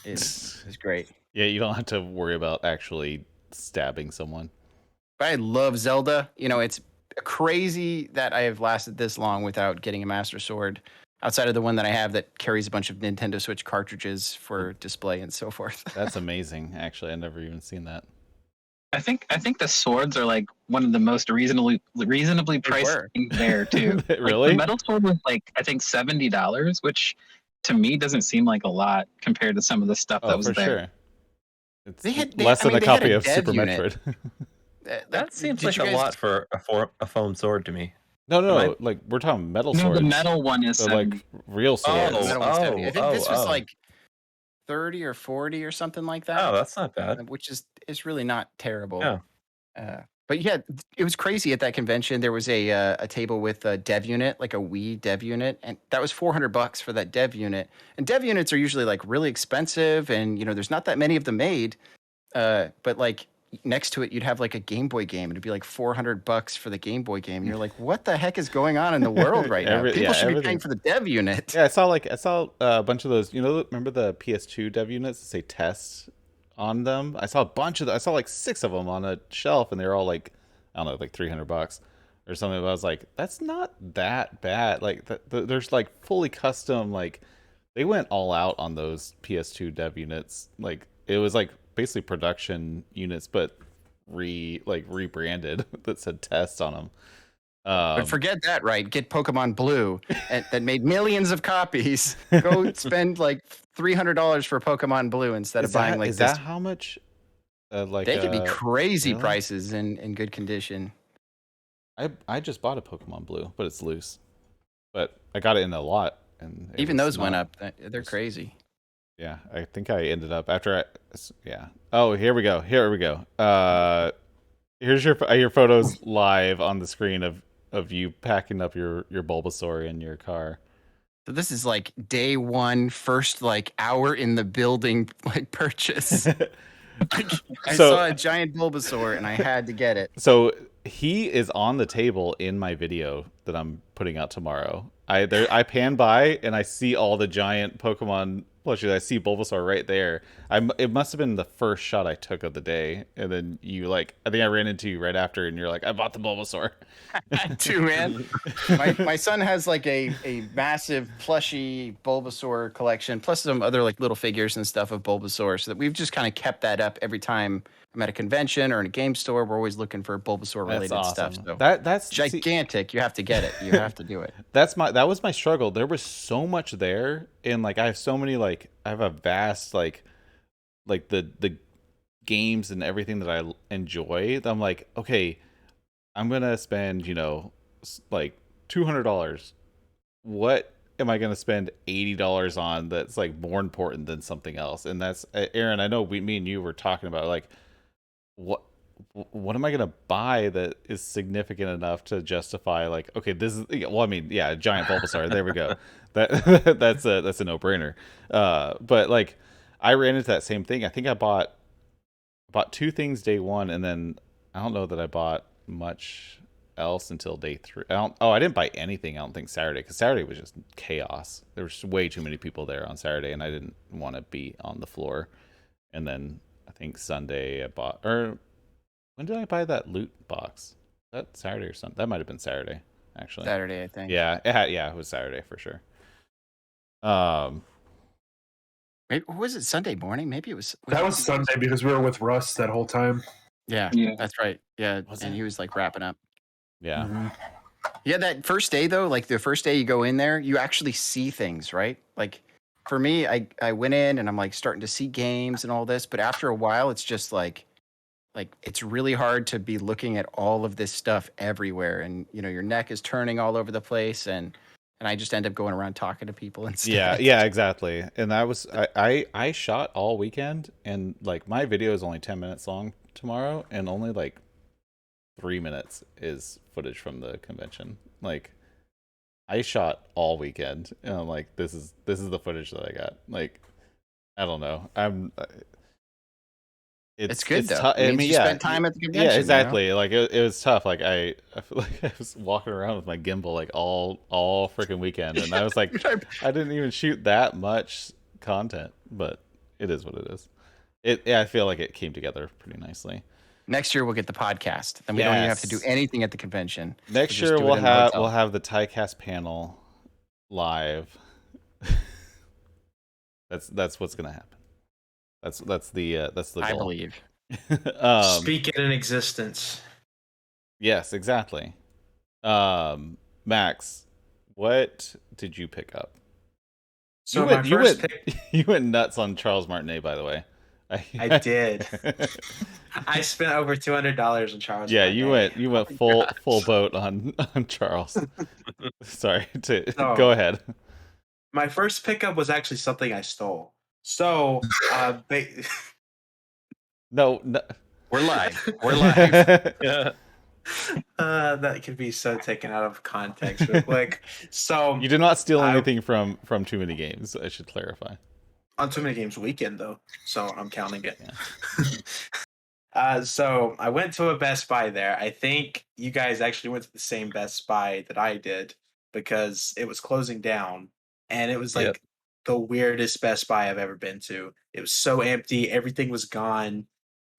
is great. Yeah, you don't have to worry about actually stabbing someone. But I love Zelda. It's crazy that I have lasted this long without getting a Master Sword outside of the one that I have that carries a bunch of Nintendo Switch cartridges for display and so forth. That's amazing. Actually, I've never even seen that. I think the swords are like one of the most reasonably priced were. things there too. Like, Really? the metal sword was like I think $70, which to me doesn't seem like a lot compared to some of the stuff that was for there. sure. It's They had- less I than mean, a they had copy a of dev Super unit. Metroid. That seems Did like you a guys- lot for a foam sword to me. No. Like we're talking metal No, swords. the metal one is So, like 70. real Yeah, swords. the metal one's 70. I think this was oh. like 30 or 40 or something like that. Oh, that's not bad. Which is really not terrible. Yeah. But yeah, it was crazy at that convention. There was a table with a dev unit, like a Wii dev unit, and that was $400 for that dev unit. And dev units are usually like really expensive, and there's not that many of them made. But like next to it, you'd have like a Game Boy game. It'd be like $400 for the Game Boy game, and you're like, what the heck is going on in the world right now? People should be paying for the dev unit. Yeah, I saw a bunch of those. Remember the PS2 dev units that say test on them? I saw a bunch of them. I saw like 6 of them on a shelf, and they were all like, I don't know, like $300 or something. But I was like, that's not that bad. Like there's like fully custom. Like they went all out on those PS2 dev units. Like it was like basically production units, but rebranded that said test on them. But forget that, right? Get Pokemon Blue that made millions of copies. Go spend like $300 for Pokemon Blue instead of buying like is this. that how much? They could be crazy really? prices in good condition. I just bought a Pokemon Blue, but it's loose. But I got it in a lot, and even those went up. They're crazy. Yeah, I think I ended up yeah. Oh, here we go. Here's your photos live on the screen of you packing up your Bulbasaur in your car. So this is like day one, first like hour in the building like purchase. I saw a giant Bulbasaur and I had to get it. So he is on the table in my video that I'm putting out tomorrow. I pan by and I see all the giant Pokemon plushies. I see Bulbasaur right there. It must have been the first shot I took of the day, and then I think I ran into you right after, and you're like, I bought the Bulbasaur. Too, man. My son has like a massive plushy Bulbasaur collection, plus some other like little figures and stuff of Bulbasaur. So that we've just kind of kept that up every time I'm at a convention or in a game store. We're always looking for Bulbasaur related stuff. So that's gigantic. You have to get it. You have to do it. That was my struggle. There was so much there, and like I have so many like I have a vast like the games and everything that I enjoy. I'm like, okay, I'm gonna spend like $200. What am I gonna spend $80 on that's like more important than something else? And that's Aaron. I know me and you were talking about like what am I gonna buy that is significant enough to justify like, okay, this is a giant Bulbasaur. There we go. That's a no brainer. But like I ran into that same thing. I think I bought 2 things day 1, and then I don't know that I bought much else until day 3. I didn't buy anything. I don't think Saturday, because Saturday was just chaos. There was way too many people there on Saturday, and I didn't want to be on the floor. And then I think Sunday I bought, or when did I buy that loot box? That Saturday or something? That might have been Saturday, actually. Saturday, I think. Yeah, it was Saturday for sure. Maybe, was it Sunday morning? Maybe it was. That was Sunday because we were with Russ that whole time. Yeah, that's right. Yeah, and he was like wrapping up. Yeah. Mm-hmm. Yeah, that first day though, like the first day you go in there, you actually see things, right? Like for me, I went in and I'm like starting to see games and all this, but after a while, it's just like it's really hard to be looking at all of this stuff everywhere, and your neck is turning all over the place, and I just end up going around talking to people instead. Yeah, exactly. And that was I shot all weekend, and like my video is only 10 minutes long tomorrow, and only like 3 minutes is footage from the convention. Like I shot all weekend, and I'm like, this is the footage that I got. Like I don't know. It's good though. I mean, you spent time at the convention. Yeah, exactly. Like it was tough. Like I feel like I was walking around with my gimbal like all freaking weekend, and I was like, I didn't even shoot that much content, but it is what it is. I feel like it came together pretty nicely. Next year we'll get the podcast. Then we don't even have to do anything at the convention. Next year we'll have the TYCAST panel live. That's what's gonna happen. That's the goal. I believe. Speak it in existence. Yes, exactly. Max, what did you pick up? So my first pick. You went nuts on Charles Martinet, by the way. I did. I spent over $200 on Charles. Yeah, that you day. went full boat on Charles. Sorry to go ahead. My first pickup was actually something I stole. So, No. We're live. We're live. Yeah. that could be so taken out of context real quick. So You did not steal anything from Too Many Games, I should clarify. On Too Many Games weekend, though, so I'm counting it. Yeah. So I went to a Best Buy there. I think you guys actually went to the same Best Buy that I did because it was closing down, and it was like the weirdest Best Buy I've ever been to. It was so empty. Everything was gone.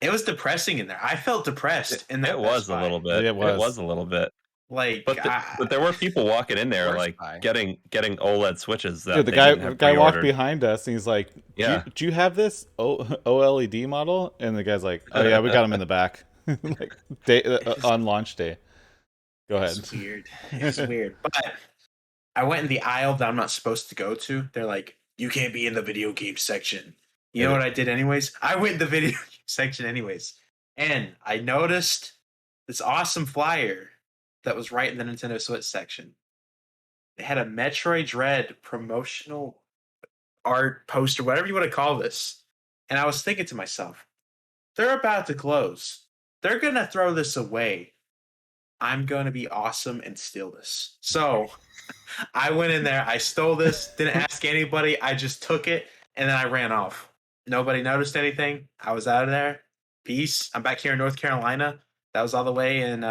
It was depressing in there. I felt depressed in that. It was Best Buy. a little bit. It was a little bit. Like, but there were people walking in there like getting OLED switches. That dude, the guy walked behind us and he's like, do you have this OLED model? And the guy's like, oh yeah, we got them in the back. Like on launch day. Go ahead. It's weird. It's weird. But I went in the aisle that I'm not supposed to go to. They're like, you can't be in the video game section. You know what I did anyways? I went in the video game section anyways. And I noticed this awesome flyer that was right in the Nintendo Switch section. They had a Metroid Dread promotional art poster, whatever you want to call this. And I was thinking to myself, they're about to close. They're going to throw this away. I'm going to be awesome and steal this. So I went in there. I stole this. Didn't ask anybody. I just took it. And then I ran off. Nobody noticed anything. I was out of there. Peace. I'm back here in North Carolina. That was all the way in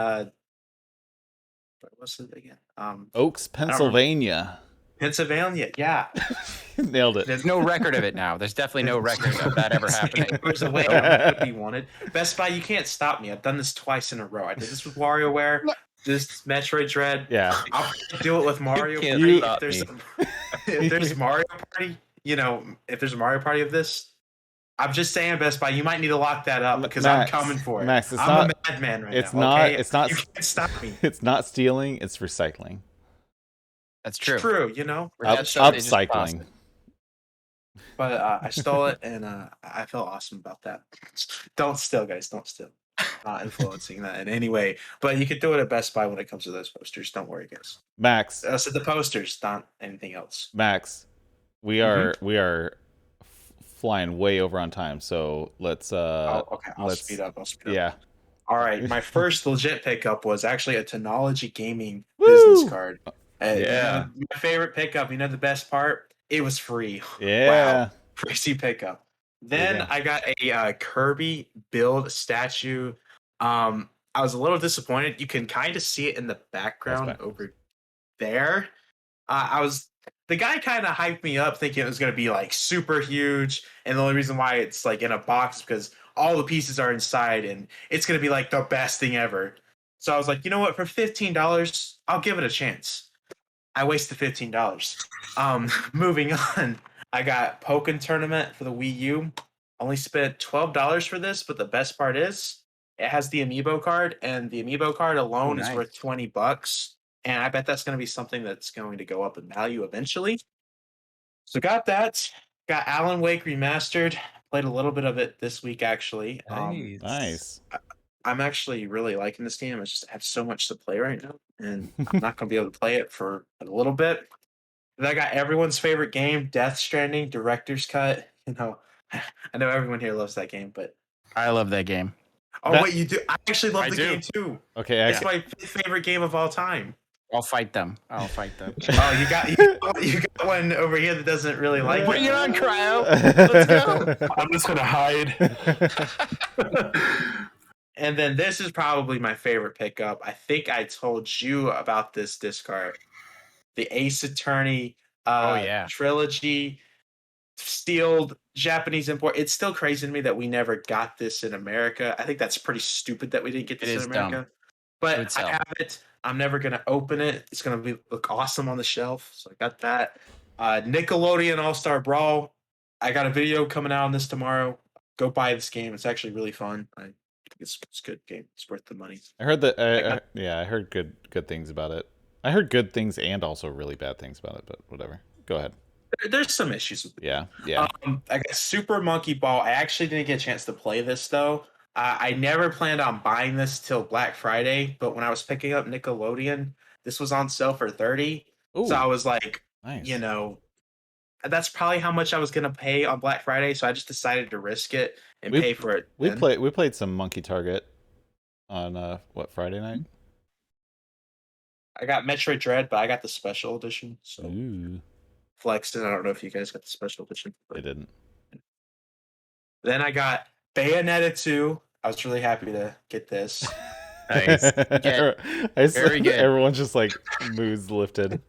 what's it again? Oaks, Pennsylvania. Pennsylvania, yeah. Nailed it. There's no record of it now. There's definitely no record of that ever happening. There's a way it could be wanted. Best Buy, you can't stop me. I've done this twice in a row. I did this with WarioWare, this Metroid Dread. Yeah. I'll do it with Mario Party. If there's Mario Party, if there's a Mario Party of this, I'm just saying, Best Buy, you might need to lock that up because I'm coming for it. Max, I'm a madman right now. It's not. You can't stop me. It's not stealing. It's recycling. That's true. It's true, Upcycling. But I stole it, and I felt awesome about that. Don't steal, guys. Don't steal. Not influencing that in any way. But you could do it at Best Buy when it comes to those posters. Don't worry, guys. Max. So the posters, not anything else. Max, we are flying way over on time, so let's okay, I'll speed up. Yeah. All right, my first legit pickup was actually a Tynology gaming business card. Yeah. My favorite pickup, the best part? It was free. Yeah. Wow. Crazy pickup. Then I got a Kirby build statue. I was a little disappointed. You can kind of see it in the background over there. The guy kind of hyped me up thinking it was going to be like super huge. And the only reason why it's like in a box because all the pieces are inside and it's going to be like the best thing ever. So I was like, you know what? For $15, I'll give it a chance. I wasted $15. Moving on, I got Pokken Tournament for the Wii U. Only spent $12 for this, but the best part is it has the amiibo card, and the amiibo card alone is worth $20. And I bet that's going to be something that's going to go up in value eventually. So got that. Got Alan Wake Remastered. Played a little bit of it this week, actually. Nice. I'm actually really liking this game. I just have so much to play right now, and I'm not going to be able to play it for a little bit. Then I got everyone's favorite game, Death Stranding, Director's Cut. I know everyone here loves that game, but I love that game. Wait, you do? I actually love the game too. Okay, it's my favorite game of all time. I'll fight them. Oh, you got one over here that doesn't really like Bring it. it on, Cryo. Let's go. I'm just gonna hide. And then this is probably my favorite pickup. I think I told you about this disc card. The Ace Attorney trilogy, sealed Japanese import. It's still crazy to me that we never got this in America. I think that's pretty stupid that we didn't get this in America. Dumb. But I have it. I'm never going to open it. It's going to look awesome on the shelf. So I got that. Nickelodeon All-Star Brawl. I got a video coming out on this tomorrow. Go buy this game. It's actually really fun. I think it's a good game. It's worth the money. I heard that. I heard good things about it. I heard good things and also really bad things about it. But whatever. Go ahead. There's some issues with it. Yeah. I got Super Monkey Ball. I actually didn't get a chance to play this though. I never planned on buying this till Black Friday, but when I was picking up Nickelodeon, this was on sale for 30. Ooh, So I was like, nice. you know, that's probably how much I was gonna pay on Black Friday. So I just decided to risk it and pay for it. We then. played some Monkey Target on Friday night? I got Metroid Dread, but I got the special edition. So Ooh, Flexed. I don't know if you guys got the special edition. they didn't. Then I got Bayonetta 2. I was really happy to get this. Nice. Very good. Everyone's just like moods lifted.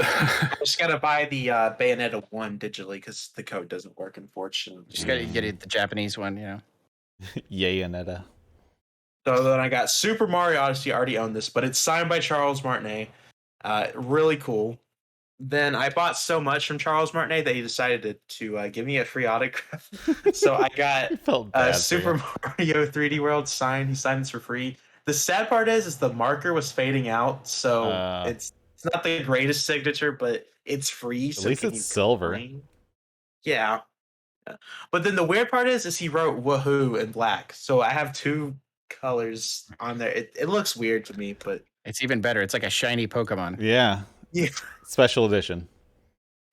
I just gotta buy the Bayonetta 1 digitally because the code doesn't work, unfortunately. Just gotta get it, the Japanese one, you know. Yay, Anetta. So then I got Super Mario Odyssey. I already own this, but it's signed by Charles Martinet. Really cool. Then I bought so much from Charles Martinet that he decided to give me a free autograph. So I got Felt bad for Super you. Mario 3D World signed. He signed this for free. The sad part is the marker was fading out, so it's not the greatest signature, but it's free. At least it's silver. Yeah. But then the weird part is he wrote "woohoo" in black, so I have two colors on there. It looks weird to me, but It's even better. It's like a shiny Pokemon. Yeah. Yeah. Special edition.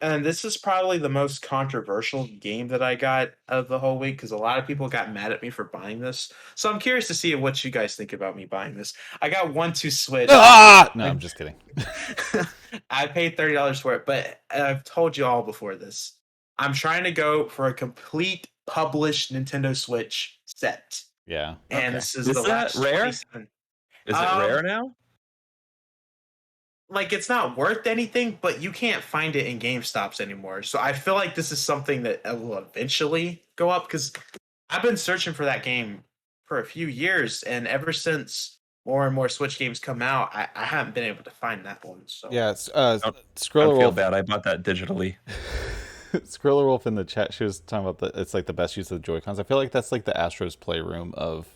And this is probably the most controversial game that I got of the whole week because a lot of people got mad at me for buying this. So I'm curious to see what you guys think about me buying this. I got 1-2 Switch. Ah! No, I'm just kidding. I paid $30 for it, but I've told you all before this. I'm trying to go for a complete published Nintendo Switch set. Yeah. And Okay. this is Is the that last rare? 27. Is it rare now? Like it's not worth anything, but you can't find it in GameStops anymore. So I feel like this is something that will eventually go up because I've been searching for that game for a few years, and ever since more and more Switch games come out, I haven't been able to find that one. So Yeah. Don't Skriller feel Wolf. bad. I bought that digitally. Skriller Wolf in the chat, she was talking about it's like the best use of the Joy-Cons. I feel like that's like the Astro's Playroom of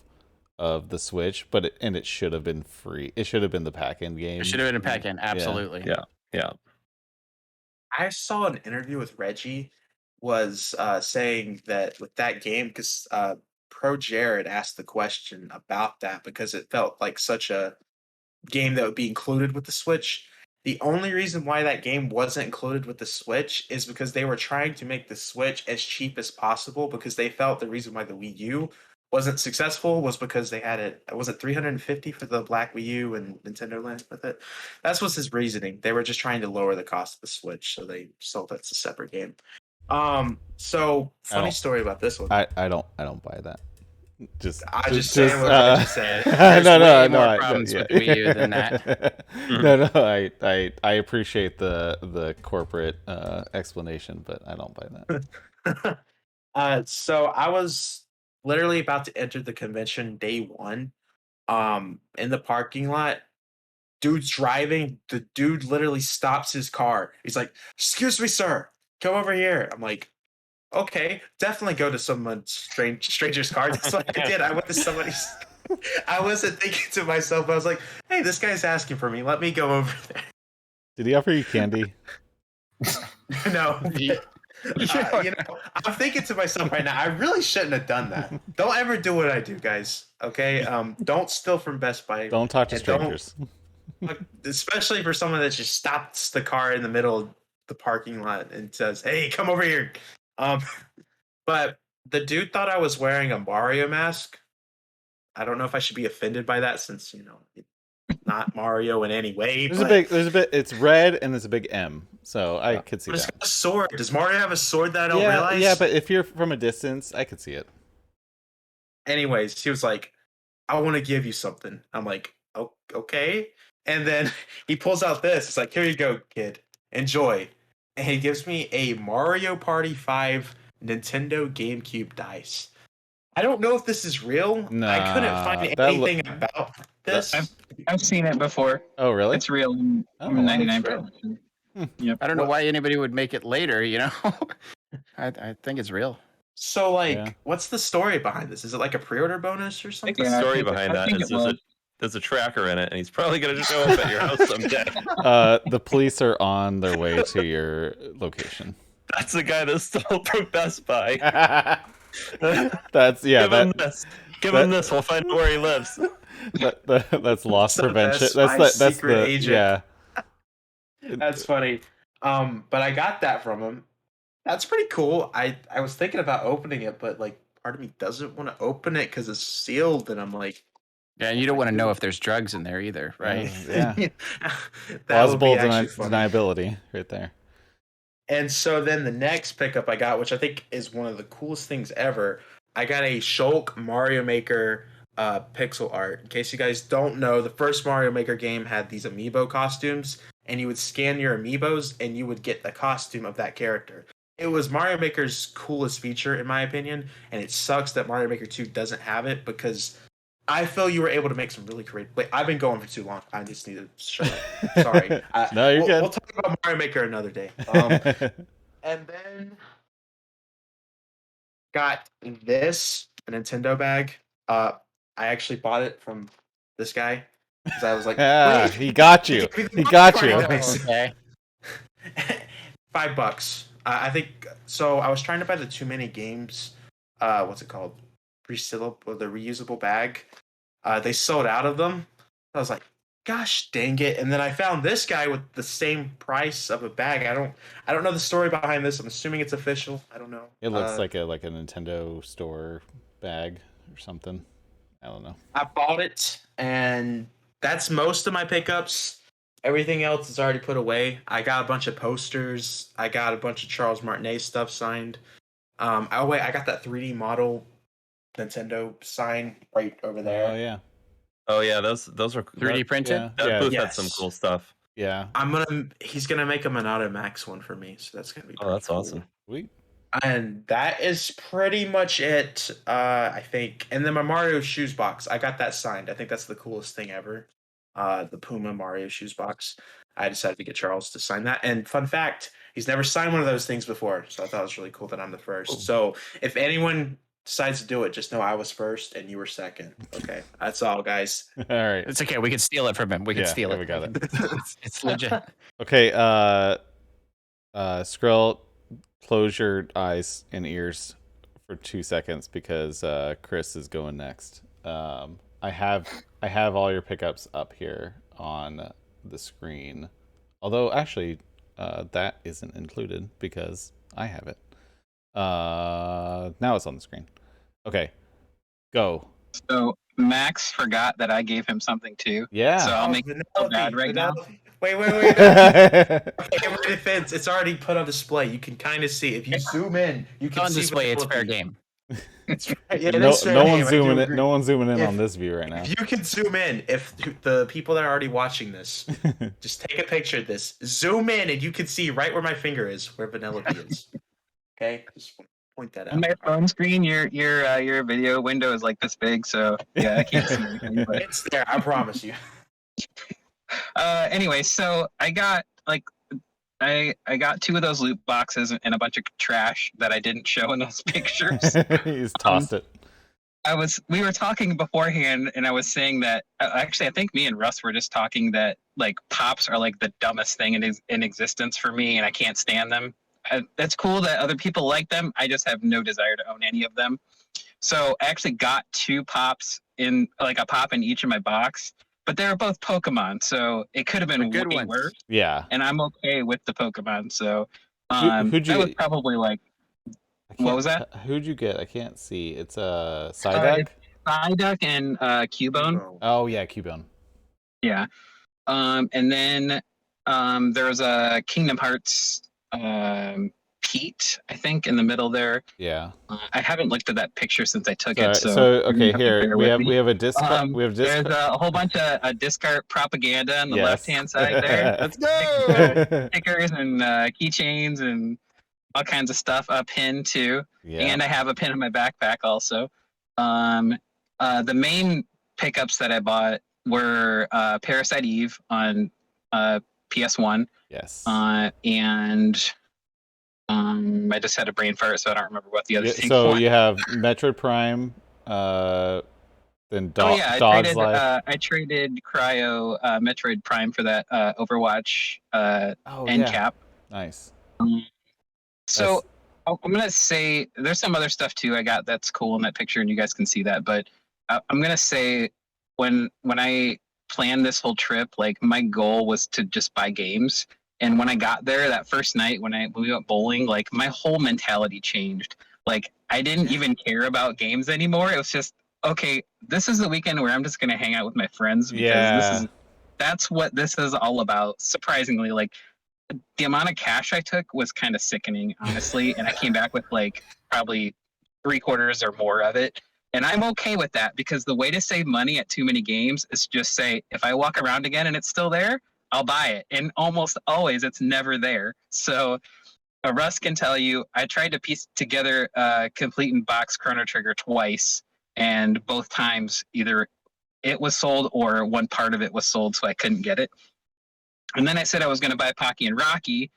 the Switch, but it should have been free. It should have been the pack-in game. It should have been a pack-in, absolutely. Yeah. I saw an interview with Reggie was saying that with that game, because Pro Jared asked the question about that because it felt like such a game that would be included with the Switch. The only reason why that game wasn't included with the Switch is because they were trying to make the Switch as cheap as possible because they felt the reason why the Wii U wasn't successful was because they had it. Was it $350 for the Black Wii U and Nintendo Land with it? That's what's his reasoning. They were just trying to lower the cost of the Switch, so they sold it as a separate game. So funny story about this one. I don't buy that. I just saying what I just said. There's no, way no, more no. problems with the Wii U than that. No, I appreciate the corporate explanation, but I don't buy that. So I was literally about to enter the convention day one. In the parking lot, dude's driving. The dude literally stops his car. He's like, "Excuse me, sir, come over here." I'm like, "Okay, definitely go to someone's stranger's car." That's what I did. I went to somebody's. I wasn't thinking to myself. I was like, "Hey, this guy's asking for me. Let me go over there." Did he offer you candy? No. I'm thinking to myself right now, I really shouldn't have done that. Don't ever do what I do, guys. Okay? Don't steal from Best Buy. Don't talk to And don't- strangers. Especially for someone that just stops the car in the middle of the parking lot and says, "Hey, come over here." But the dude thought I was wearing a Mario mask. I don't know if I should be offended by that since, not Mario in any way. There's a bit. It's red and there's a big M, so I could see But it's that. got a sword. Does Mario have a sword that I don't realize? Yeah, but if you're from a distance, I could see it. Anyways, he was like, "I want to give you something." I'm like, "Oh, okay." And then he pulls out this. It's like, "Here you go, kid. Enjoy." And he gives me a Mario Party 5 Nintendo GameCube dice. I don't know if this is real. I couldn't find that anything about this. I've seen it before. Oh, really? It's real. Oh, 99%. Yep. I don't know why anybody would make it later, I think it's real. So, Yeah. what's the story behind this? Is it like a pre-order bonus or I think something? the Yeah, I story think- behind I that think is it was. there's a tracker in it, and he's probably gonna show up at your house someday. The police are on their way to your location. That's the guy that stole from Best Buy. That's Give him this. Give him this. We'll find out where he lives. That's loss So prevention. that's That's secret the agent. yeah. That's funny. But I got that from him. That's pretty cool. I was thinking about opening it, but like part of me doesn't want to open it because it's sealed, and I'm like, Yeah, and you don't want to know if there's drugs in there either, right? Yeah. that Plausible would be actually funny. deniability right there. And so then the next pickup I got, which I think is one of the coolest things ever, I got a Shulk Mario Maker pixel art. In case you guys don't know, the first Mario Maker game had these amiibo costumes, and you would scan your amiibos and you would get the costume of that character. It was Mario Maker's coolest feature, in my opinion, and it sucks that Mario Maker 2 doesn't have it because I feel you were able to make some really creative. Wait, I've been going for too long. I just need to shut up. Sorry. No, you're good. We'll talk about Mario Maker another day. And then got this a Nintendo bag. I actually bought it from this guy because I was like, Yeah, "Wait, he got you. give me the He got popcorn you. guys." Okay. $5. I think so. I was trying to buy the Too Many Games. What's it called? The reusable bag. They sold out of them. I was like, gosh dang it. And then I found this guy with the same price of a bag. I don't know the story behind this. I'm assuming it's official. I don't know. It looks like a Nintendo store bag or something. I don't know. I bought it, and that's most of my pickups. Everything else is already put away. I got a bunch of posters. I got a bunch of Charles Martinet stuff signed. I got that 3D model Nintendo sign right over there. Oh yeah. Oh yeah, those are 3D printed? Yeah. That booth had Yes. some cool stuff. Yeah. He's gonna make a Monado Max one for me, so that's gonna be. Oh, that's cool. awesome. Sweet. And that is pretty much it, I think. And then my Mario shoes box, I got that signed. I think that's the coolest thing ever. The Puma Mario shoes box. I decided to get Charles to sign that. And fun fact, he's never signed one of those things before, so I thought it was really cool that I'm the first. Cool. So if anyone decides to do it, just know I was first and you were second. Okay, that's all, guys. All right. It's okay. We can steal it from him. We can steal it. We got it. It's legit. Okay. Skrill, close your eyes and ears for 2 seconds because Chris is going next. I have all your pickups up here on the screen. Although actually that isn't included because I have it. Now it's on the screen. Okay. Go. So Max forgot that I gave him something too. Yeah. So I'll make it so bad right now. Wait. Okay, in my defense, it's already put on display. You can kind of see. If you zoom in, you can On see display, it's Vanellope. fair game. Yeah, no, that's fair no game, one's I do zooming in. agree. No one's zooming in If- on this view right now. If you can zoom in, if the people that are already watching this, just take a picture of this, zoom in, and you can see right where my finger is, where Vanellope is. Okay, just point that out. On my phone screen, your video window is like this big, so yeah, I can't see anything. But It's there, I promise you. anyway, so I got I got 2 of those loot boxes and a bunch of trash that I didn't show in those pictures. He's tossed it. We were talking beforehand, and I was saying that actually I think me and Russ were just talking that like pops are like the dumbest thing in existence for me, and I can't stand them. That's cool that other people like them. I just have no desire to own any of them. So I actually got 2 pops in like a pop in each of my box, but they were both Pokemon, so it could have been good way ones. worse. Yeah. And I'm okay with the Pokemon. So Who'd you that was get? probably like what was that? Who'd you get? I can't see. It's a Psyduck. Psyduck and Cubone. Oh yeah, Cubone. Yeah. And then there was a Kingdom Hearts Pete, I think, in the middle there. Yeah. I haven't looked at that picture since I took it. So So okay, you have to here bear we with have me. a disc. We have There's disc. a whole bunch of discard propaganda on the Yes. left-hand side there. Let's go! Stickers and keychains and all kinds of stuff. A pin too, Yeah. and I have a pin in my backpack also. The main pickups that I bought were Parasite Eve on PS1, Yes. and I just had a brain fart, so I don't remember what the other thing So was. you have Metroid Prime, Then Oh yeah, Dog's Life. I traded Cryo Metroid Prime for that Overwatch Oh end yeah, cap. nice. So I'm gonna say there's some other stuff too I got that's cool in that picture, and you guys can see that. But I'm gonna say when I planned this whole trip, like my goal was to just buy games. And when I got there that first night, when we went bowling, like my whole mentality changed. Like I didn't even care about games anymore. It was just okay. This is the weekend where I'm just gonna hang out with my friends because that's what this is all about. Surprisingly, like the amount of cash I took was kind of sickening, honestly. And I came back with like probably 3/4 or more of it. And I'm okay with that because the way to save money at too many games is just say, if I walk around again and it's still there, I'll buy it. And almost always it's never there. So Russ can tell you, I tried to piece together Complete in Box Chrono Trigger twice. And both times either it was sold or one part of it was sold, so I couldn't get it. And then I said I was going to buy Pocky and Rocky,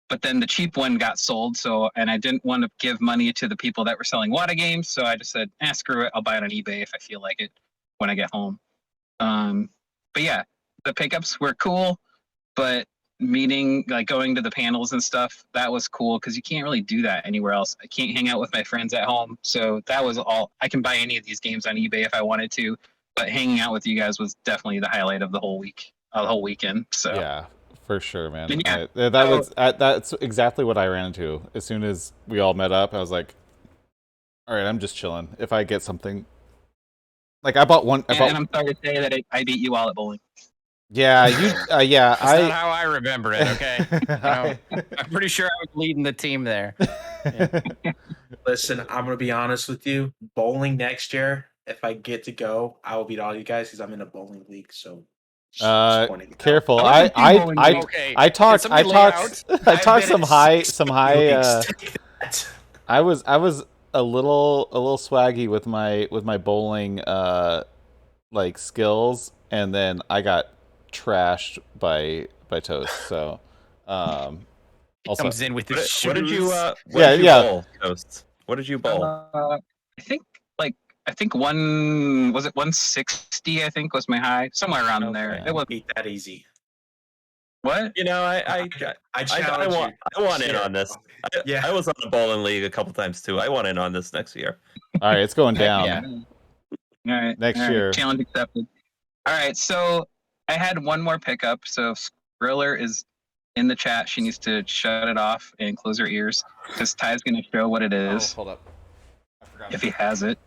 but then the cheap one got sold. So, and I didn't want to give money to the people that were selling Wada games. So I just said, screw it. I'll buy it on eBay if I feel like it when I get home. But yeah, the pickups were cool, but meeting, like going to the panels and stuff, that was cool because you can't really do that anywhere else. I can't hang out with my friends at home. So that was all. I can buy any of these games on eBay if I wanted to, but hanging out with you guys was definitely the highlight of the whole week, the whole weekend. So yeah, for sure, man. And yeah, That's exactly what I ran into. As soon as we all met up, I was like, all right, I'm just chilling. If I get something, like I bought one. and I'm sorry to say that I beat you all at bowling. Yeah, you. Yeah, That's not how I remember it. Okay, I- I'm pretty sure I was leading the team there. Listen, I'm gonna be honest with you. Bowling next year, if I get to go, I will beat all you guys because I'm in a bowling league. So, just pointing it out. Careful. I I talked somebody lay out? I talked some high Leagues. I was a little swaggy with my bowling like skills, and then I got trashed by Toast. So also Comes in with his What, shoes. what did you Yeah. bowl, Ghost? What did you bowl? I think 160. I think was my high, somewhere around there. It was Beat that easy. what? You know, I challenge want in Share. on this. Yeah. I was on the bowling league a couple times too. I want in on this next year. all right, it's going down. Yeah. All right. Next all right, year. Challenge accepted. All right. So I had one more pickup. So Skriller is in the chat. She needs to shut it off and close her ears because Ty's going to show what it is hold up. I forgot. if he has it.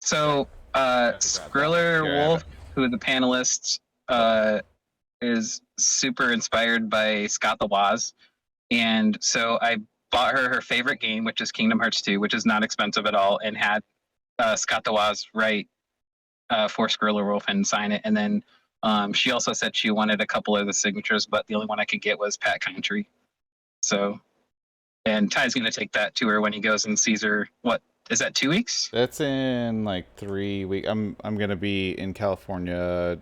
So Skriller Here, I have Wolf, who is a panelist, is super inspired by Scott the Woz. And so I bought her favorite game, which is Kingdom Hearts 2, which is not expensive at all, and had Scott the Woz write for Skriller Wolf and sign it. And then she also said she wanted a couple of the signatures, but the only one I could get was Pat Country. So, and Ty's going to take that to her when he goes and sees her. What is that? 2 weeks? That's in like 3 weeks. I'm gonna be in California,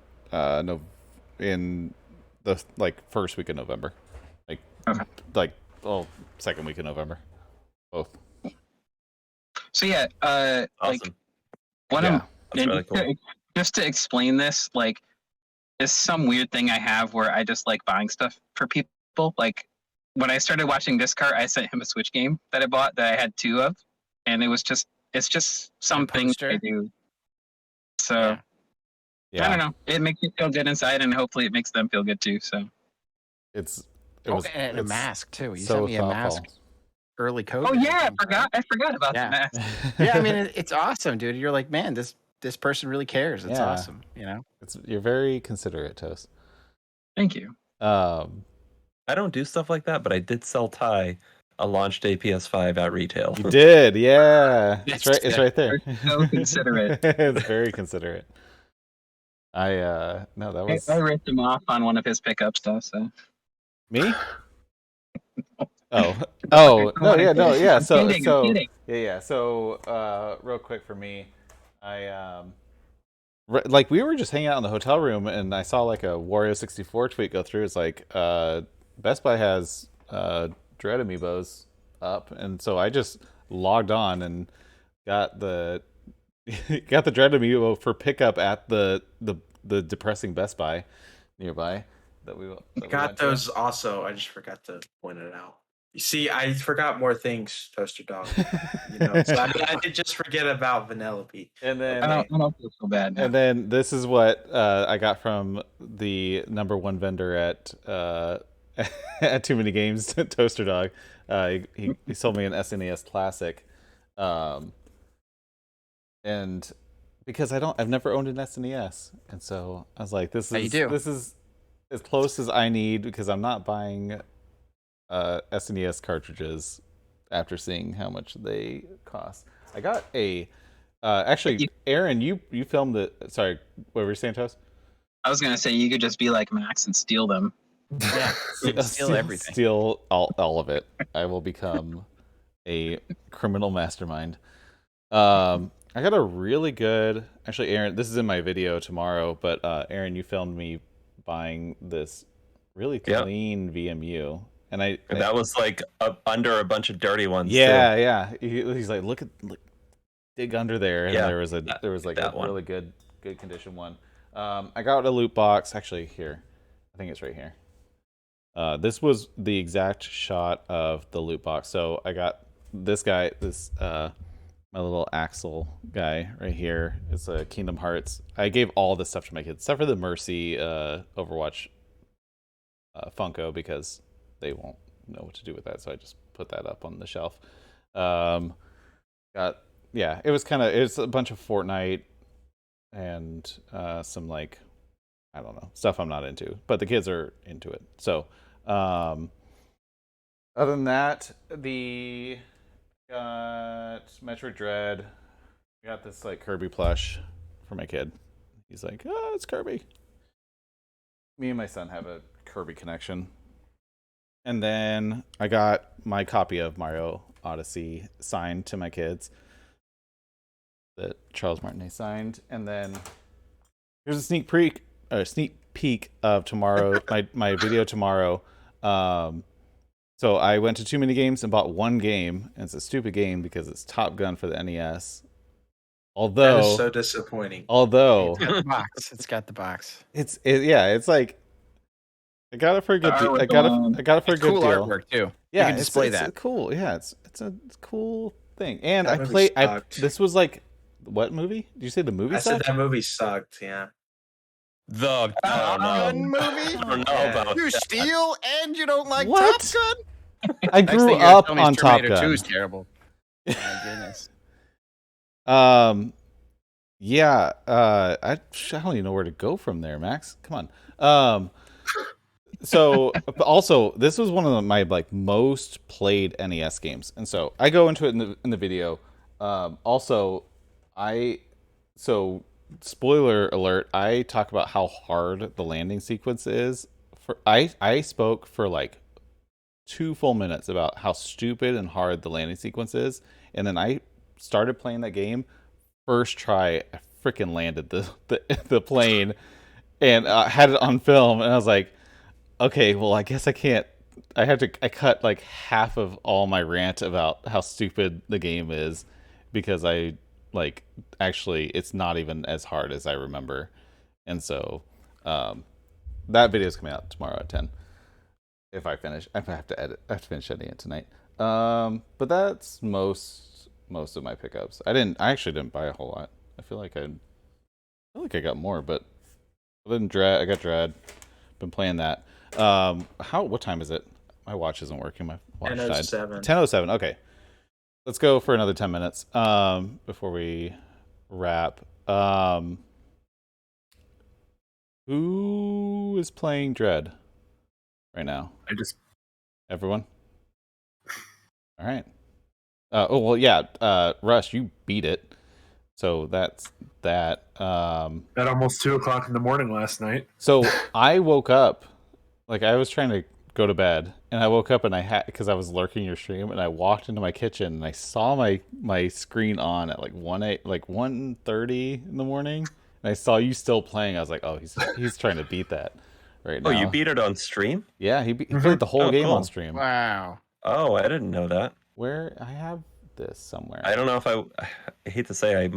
in the first week of November, second week of November, both. So yeah, Awesome. one Yeah. of That's really cool. just to explain this, like, it's some weird thing I have where I just like buying stuff for people. Like when I started watching this car, I sent him a Switch game that I bought that I had 2 of, and it's just something poster? I do. So Yeah. I don't know. It makes me feel good inside, and hopefully it makes them feel good too. So It Oh, was and a it's mask too. You so sent me a thoughtful. mask. Early COVID. oh yeah, I forgot about Yeah. the mask. Yeah, I mean it's awesome, dude. You're like, man, this person really cares. It's Yeah. awesome. You know. You're very considerate, Toast. Thank you. I don't do stuff like that, but I did sell Ty a launch day PS5 at retail. You did, yeah. It's right. It's right there. You're so considerate. It's very considerate. No, that was I ripped him off on one of his pickup stuff. So me. Oh, no, yeah, no, yeah. So, I'm kidding. yeah. So, real quick for me, I like we were just hanging out in the hotel room, and I saw like a Wario64 tweet go through. It's like Best Buy has Dread amiibos up, and so I just logged on and got the got the Dread amiibo for pickup at the depressing Best Buy nearby that we Got went to. those also. I just forgot to point it out. You see, I forgot more things, Toaster Dog. So I did just forget about Vanellope. And then I don't feel so bad now. And then this is what I got from the #1 vendor at at Too Many Games, Toaster Dog. He sold me an SNES Classic, and because I've never owned an SNES, and so I was like, this is as close as I need because I'm not buying SNES cartridges after seeing how much they cost. I got a. Actually, Aaron, you filmed it. Sorry, what were you saying, Toast? I was gonna say you could just be like Max and steal them. Yeah, steal everything. Steal all of it. I will become a criminal mastermind. I got a really good. Actually, Aaron, this is in my video tomorrow. But Aaron, you filmed me buying this really clean VMU, and that was like under a bunch of dirty ones. Yeah. He's like, look. Dig under there, and there was like a one. really good condition one. I got a loot box actually here. I think it's right here. This was the exact shot of the loot box. So I got this guy, my little Axel guy right here. It's a Kingdom Hearts. I gave all this stuff to my kids, except for the Mercy Overwatch Funko, because they won't know what to do with that. So I just put that up on the shelf. It was a bunch of Fortnite and some like, I don't know, stuff I'm not into, but the kids are into it. So, other than that, got Metroid Dread. Got this like Kirby plush for my kid. He's like, oh, it's Kirby. Me and my son have a Kirby connection. And then I got my copy of Mario Odyssey signed to my kids that Charles Martinet signed. And then here's a sneak peek of tomorrow, my video tomorrow. So I went to Too Many Games and bought one game, and it's a stupid game because it's Top Gun for the NES. Although that is so disappointing. Although it's got the box. It's like I got it for a good deal. I got it for a good cool deal. Artwork too. Yeah, you can display it's that. Cool. Yeah, it's a cool thing. And That this was like, what movie? Did you say the movie? I said that movie sucked. Yeah. I don't know. Movie? I don't know about You that. steal and you don't like What? Top Gun? I Next grew thing you're up telling me on is Top Terminator Gun. 2 is terrible. Oh my goodness. Yeah. I don't even know where to go from there, Max. Come on. So also, this was one of my like most played NES games, and so I go into it in the video. So spoiler alert, I talk about how hard the landing sequence is. I spoke for like 2 full minutes about how stupid and hard the landing sequence is, and then I started playing that game. First try, I freaking landed the plane, and had it on film, and I was like, okay, well, I guess I can't. I cut like half of all my rant about how stupid the game is because actually it's not even as hard as I remember. And so that video is coming out tomorrow at 10. If I finish, I have to finish editing it tonight. But that's most of my pickups. I actually didn't buy a whole lot. I feel like I got more, but other than Dread, I got Dread. Been playing that. What time is it? My watch isn't working. My watch died. 10:07. Okay. Let's go for another 10 minutes before we wrap. Who is playing Dread right now? Everyone? All right. Russ, you beat it. So that's that. At almost 2:00 in the morning last night. So I woke up, like I was trying to go to bed, and I woke up and because I was lurking your stream, and I walked into my kitchen and I saw my screen on at like 1:30 in the morning, and I saw you still playing. I was like, oh, he's trying to beat that right now. Oh, you beat it on stream? Yeah, he played the whole game on stream. Wow. Oh, I didn't know that. Where I have this somewhere. I don't know if I hate to say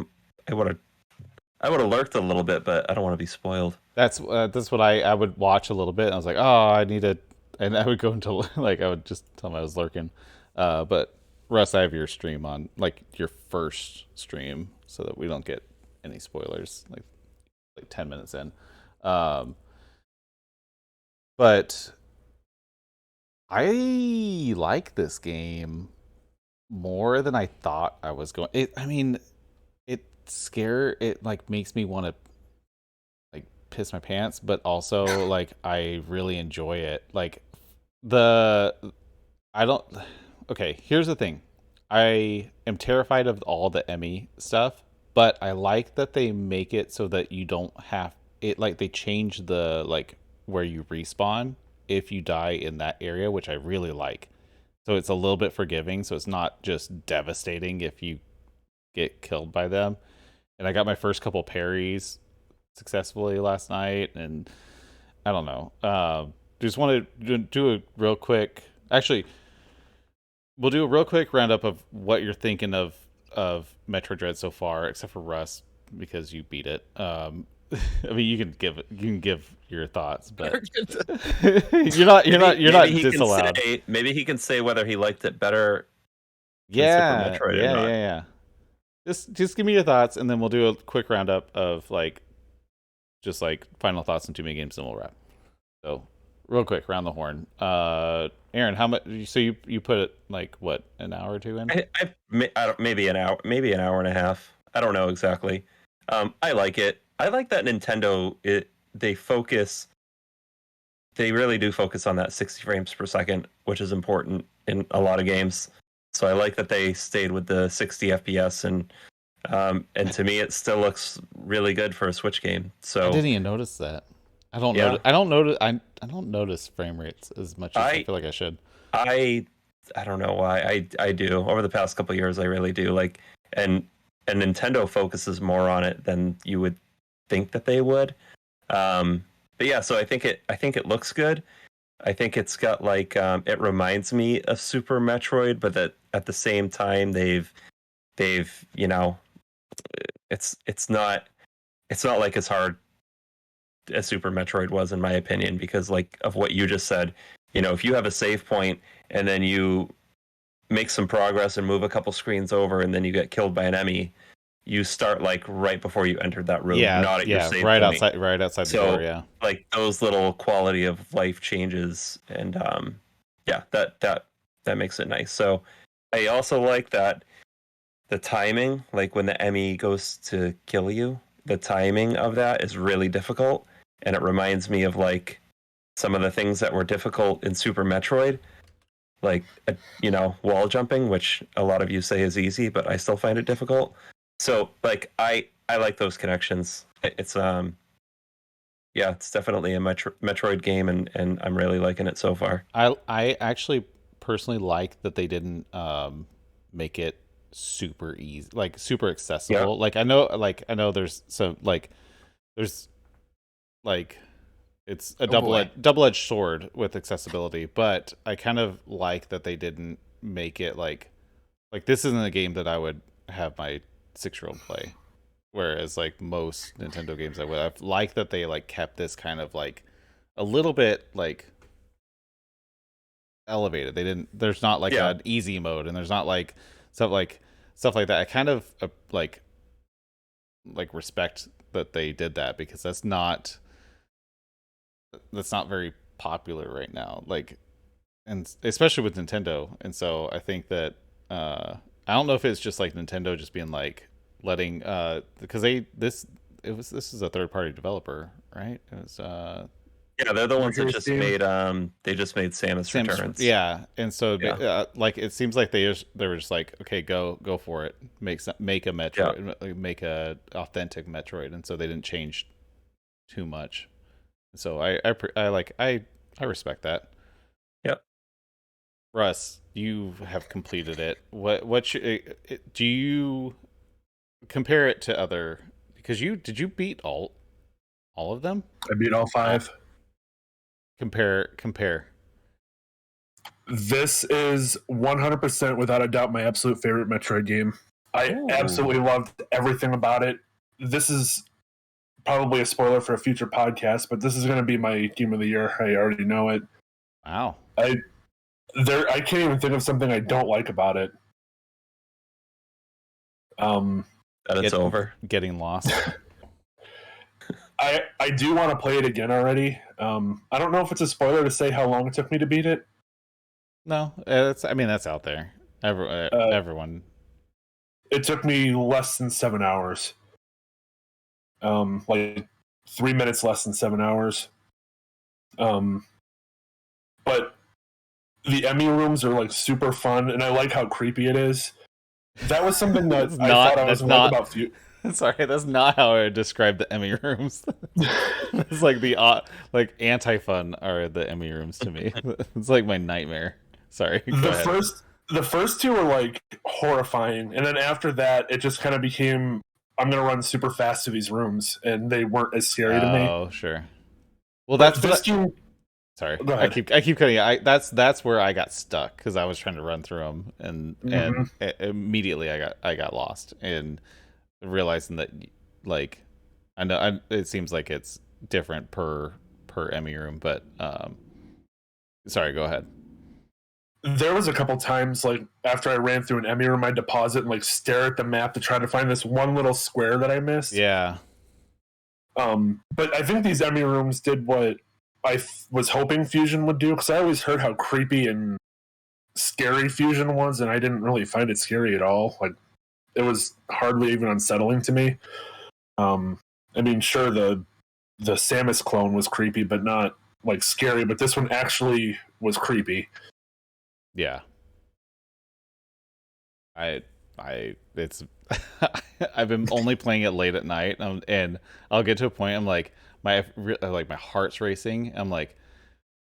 I would have lurked a little bit, but I don't want to be spoiled. That's what I would watch a little bit. And I was like, oh, I need to, and I would go into like I would just tell them I was lurking. But Russ, I have your stream on, like your first stream, so that we don't get any spoilers. Like 10 minutes in, but I like this game more than I thought I was going. I mean, it like makes me want to like piss my pants, but also like I really enjoy it. Like the I don't okay, here's the thing. I am terrified of all the Emmy stuff, but I like that they make it so that you don't have it, like they change the like where you respawn if you die in that area, which I really like. So it's a little bit forgiving, so it's not just devastating if you get killed by them. And I got my first couple parries successfully last night, and I don't know. Just want to do a real quick. Actually, we'll do a real quick roundup of what you're thinking of Metroid Dread so far, except for Russ because you beat it. I mean, you can give your thoughts, but you're not disallowed. Maybe he can say whether he liked it better. Yeah, than Super Metroid or not. yeah. Just give me your thoughts, and then we'll do a quick roundup of like, just like final thoughts on 2 mini games, and we'll wrap. So, real quick, round the horn. Aaron, how much? So you put it like what, an hour or two in? I don't, maybe an hour and a half. I don't know exactly. I like it. I like that Nintendo. They really do focus on that 60 frames per second, which is important in a lot of games. So I like that they stayed with the 60 FPS, and to me, it still looks really good for a Switch game. So I didn't even notice that. I don't notice frame rates as much as I feel like I should. I don't know why. I do. Over the past couple of years, I really do. Like, and Nintendo focuses more on it than you would think that they would. But yeah, so I think it looks good. I think it's got like it reminds me of Super Metroid, but that at the same time they've you know, it's not like as hard as Super Metroid was, in my opinion, because like of what you just said, you know, if you have a save point and then you make some progress and move a couple screens over and then you get killed by an enemy, you start like right before you entered that room, not at your save right point. outside the door. Yeah, like those little quality of life changes, and that makes it nice. So I also like that the timing, like when the enemy goes to kill you, the timing of that is really difficult, and it reminds me of like some of the things that were difficult in Super Metroid, like wall jumping, which a lot of you say is easy, but I still find it difficult. So like I like those connections. It's it's definitely a Metroid game, and I'm really liking it so far. I actually personally like that they didn't make it super easy, like super accessible. Yeah. Like I know there's some there's it's a double-edged sword with accessibility, but I kind of like that they didn't make it like this isn't a game that I would have my 6-year-old play, whereas like most Nintendo games I've liked that they like kept this kind of like a little bit like elevated. There's not like an easy mode, and there's not like stuff like that. I kind of like respect that they did that, because that's not very popular right now, like, and especially with Nintendo. And so I think that I don't know if it's just like Nintendo just being like letting because this is a third party developer, right? It was they're the ones that just made they just made Samus Returns. Yeah, and so like it seems like they were just like, okay, go for it, make a Metroid, make a authentic Metroid, and so they didn't change too much. So I respect that. Yep. Russ, you have completed it. Do you compare it to other? Because did you beat all of them? I beat all 5. Compare. This is 100% without a doubt my absolute favorite Metroid game. I absolutely loved everything about it. this is probably a spoiler for a future podcast, but this is going to be my game of the year. I already know it. Wow. I can't even think of something I don't like about it. That it's over. Getting lost. I do want to play it again already. I don't know if it's a spoiler to say how long it took me to beat it. No, that's out there. Everyone. It took me less than 7 hours. Like 3 minutes less than 7 hours. But the Emmy rooms are like super fun, and I like how creepy it is. That was something that I thought I was like about. Sorry, that's not how I would describe the Emmy rooms. It's like the anti-fun are the Emmy rooms to me. It's like my nightmare. Sorry. The first two were like horrifying, and then after that, it just kind of became I'm gonna run super fast to these rooms, and they weren't as scary to me. Oh, sure. Well, that's sorry. I keep cutting it. That's where I got stuck because I was trying to run through them, and immediately I got lost and realizing that like I know it seems like it's different per Emmy room, but sorry, go ahead. There was a couple times like after I ran through an Emmy room, I'd pause it and like stare at the map to try to find this one little square that I missed. Yeah. But I think these Emmy rooms did what I was hoping Fusion would do, because I always heard how creepy and scary Fusion was, and I didn't really find it scary at all. Like, it was hardly even unsettling to me. I mean, sure, the Samus clone was creepy, but not like scary. But this one actually was creepy. Yeah. It's I've been only playing it late at night, and I'll get to a point I'm like my heart's racing. I'm like,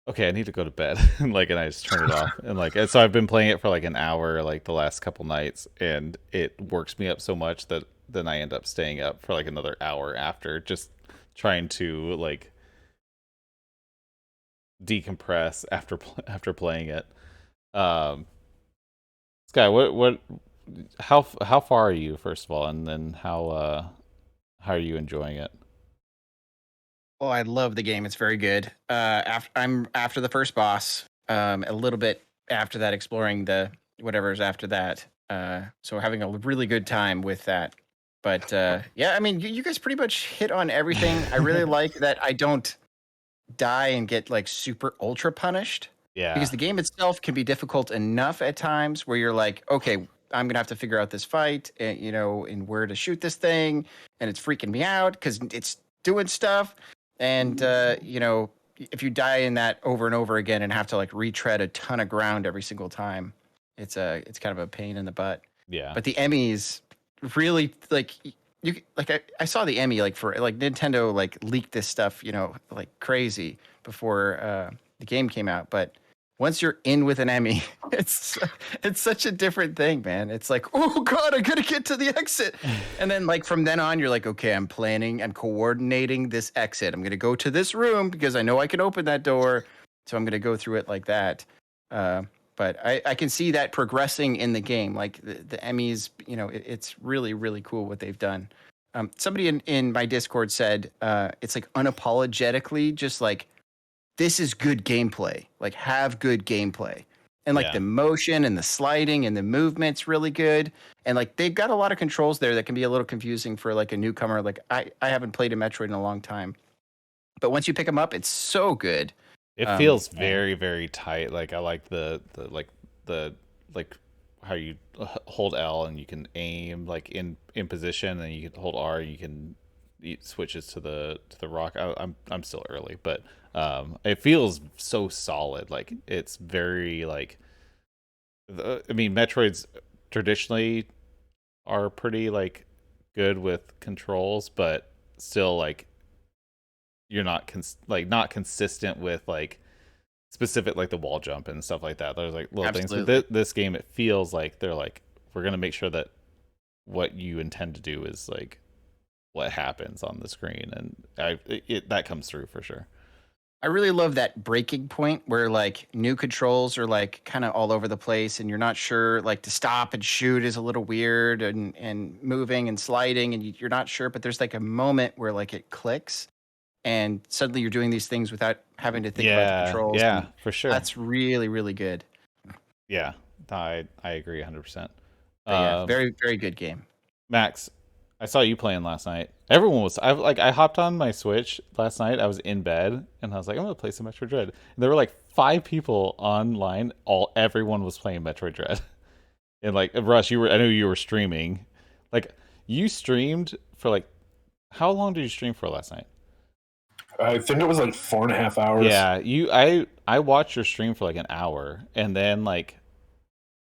okay, I need to go to bed, and I just turn it off, and so I've been playing it for like an hour, like the last couple nights, and it works me up so much that then I end up staying up for like another hour after, just trying to like decompress after playing it. Sky, how far are you, first of all, and then how are you enjoying it? Oh, I love the game. It's very good. I'm after the first boss. A little bit after that, exploring the whatever's after that. So having a really good time with that. But yeah, I mean, you guys pretty much hit on everything. I really like that I don't die and get like super ultra punished. Yeah. Because the game itself can be difficult enough at times where you're like, okay, I'm gonna have to figure out this fight, and and where to shoot this thing, and it's freaking me out because it's doing stuff. And if you die in that over and over again and have to like retread a ton of ground every single time, it's kind of a pain in the butt. Yeah. But the Emmys really I saw the Emmy for Nintendo leaked this stuff like crazy before the game came out. But once you're in with an Emmy, it's such a different thing, man. It's like, oh god, I gotta get to the exit, and then from then on, you're like, okay, I'm coordinating this exit. I'm gonna go to this room because I know I can open that door, so I'm gonna go through it like that. But I can see that progressing in the game, like the Emmys. It's really really cool what they've done. Somebody in my Discord said it's like unapologetically just like, this is good gameplay. Like, have good gameplay. And the motion and the sliding and the movement's really good. And they've got a lot of controls there that can be a little confusing for a newcomer. I haven't played a Metroid in a long time. But once you pick them up, it's so good. It feels very, very tight. I like the how you hold L and you can aim in position, and you can hold R and you can switches to the rock. I'm still early, but it feels so solid. It's very Metroids traditionally are pretty good with controls, but still you're not not consistent with specific the wall jump and stuff like that. There's little Absolutely. things. But this game, it feels like they're we're gonna make sure that what you intend to do is what happens on the screen, and that comes through for sure. I really love that breaking point where like new controls are like kind of all over the place and you're not sure, like to stop and shoot is a little weird, and moving and sliding and you're not sure, but there's like a moment where like it clicks and suddenly you're doing these things without having to think about the Yeah, controls. yeah, And for sure. that's really, really good. Yeah, I agree 100%. But yeah, very, very good game. Max, I saw you playing last night. Everyone was I hopped on my Switch last night. I was in bed and I was like, I'm gonna play some Metroid Dread. And there were like 5 people online. Everyone was playing Metroid Dread. And like Russ, I know you were streaming. Like you streamed for like how long did you stream for last night? I think it was like 4.5 hours. Yeah, I watched your stream for like an hour and then like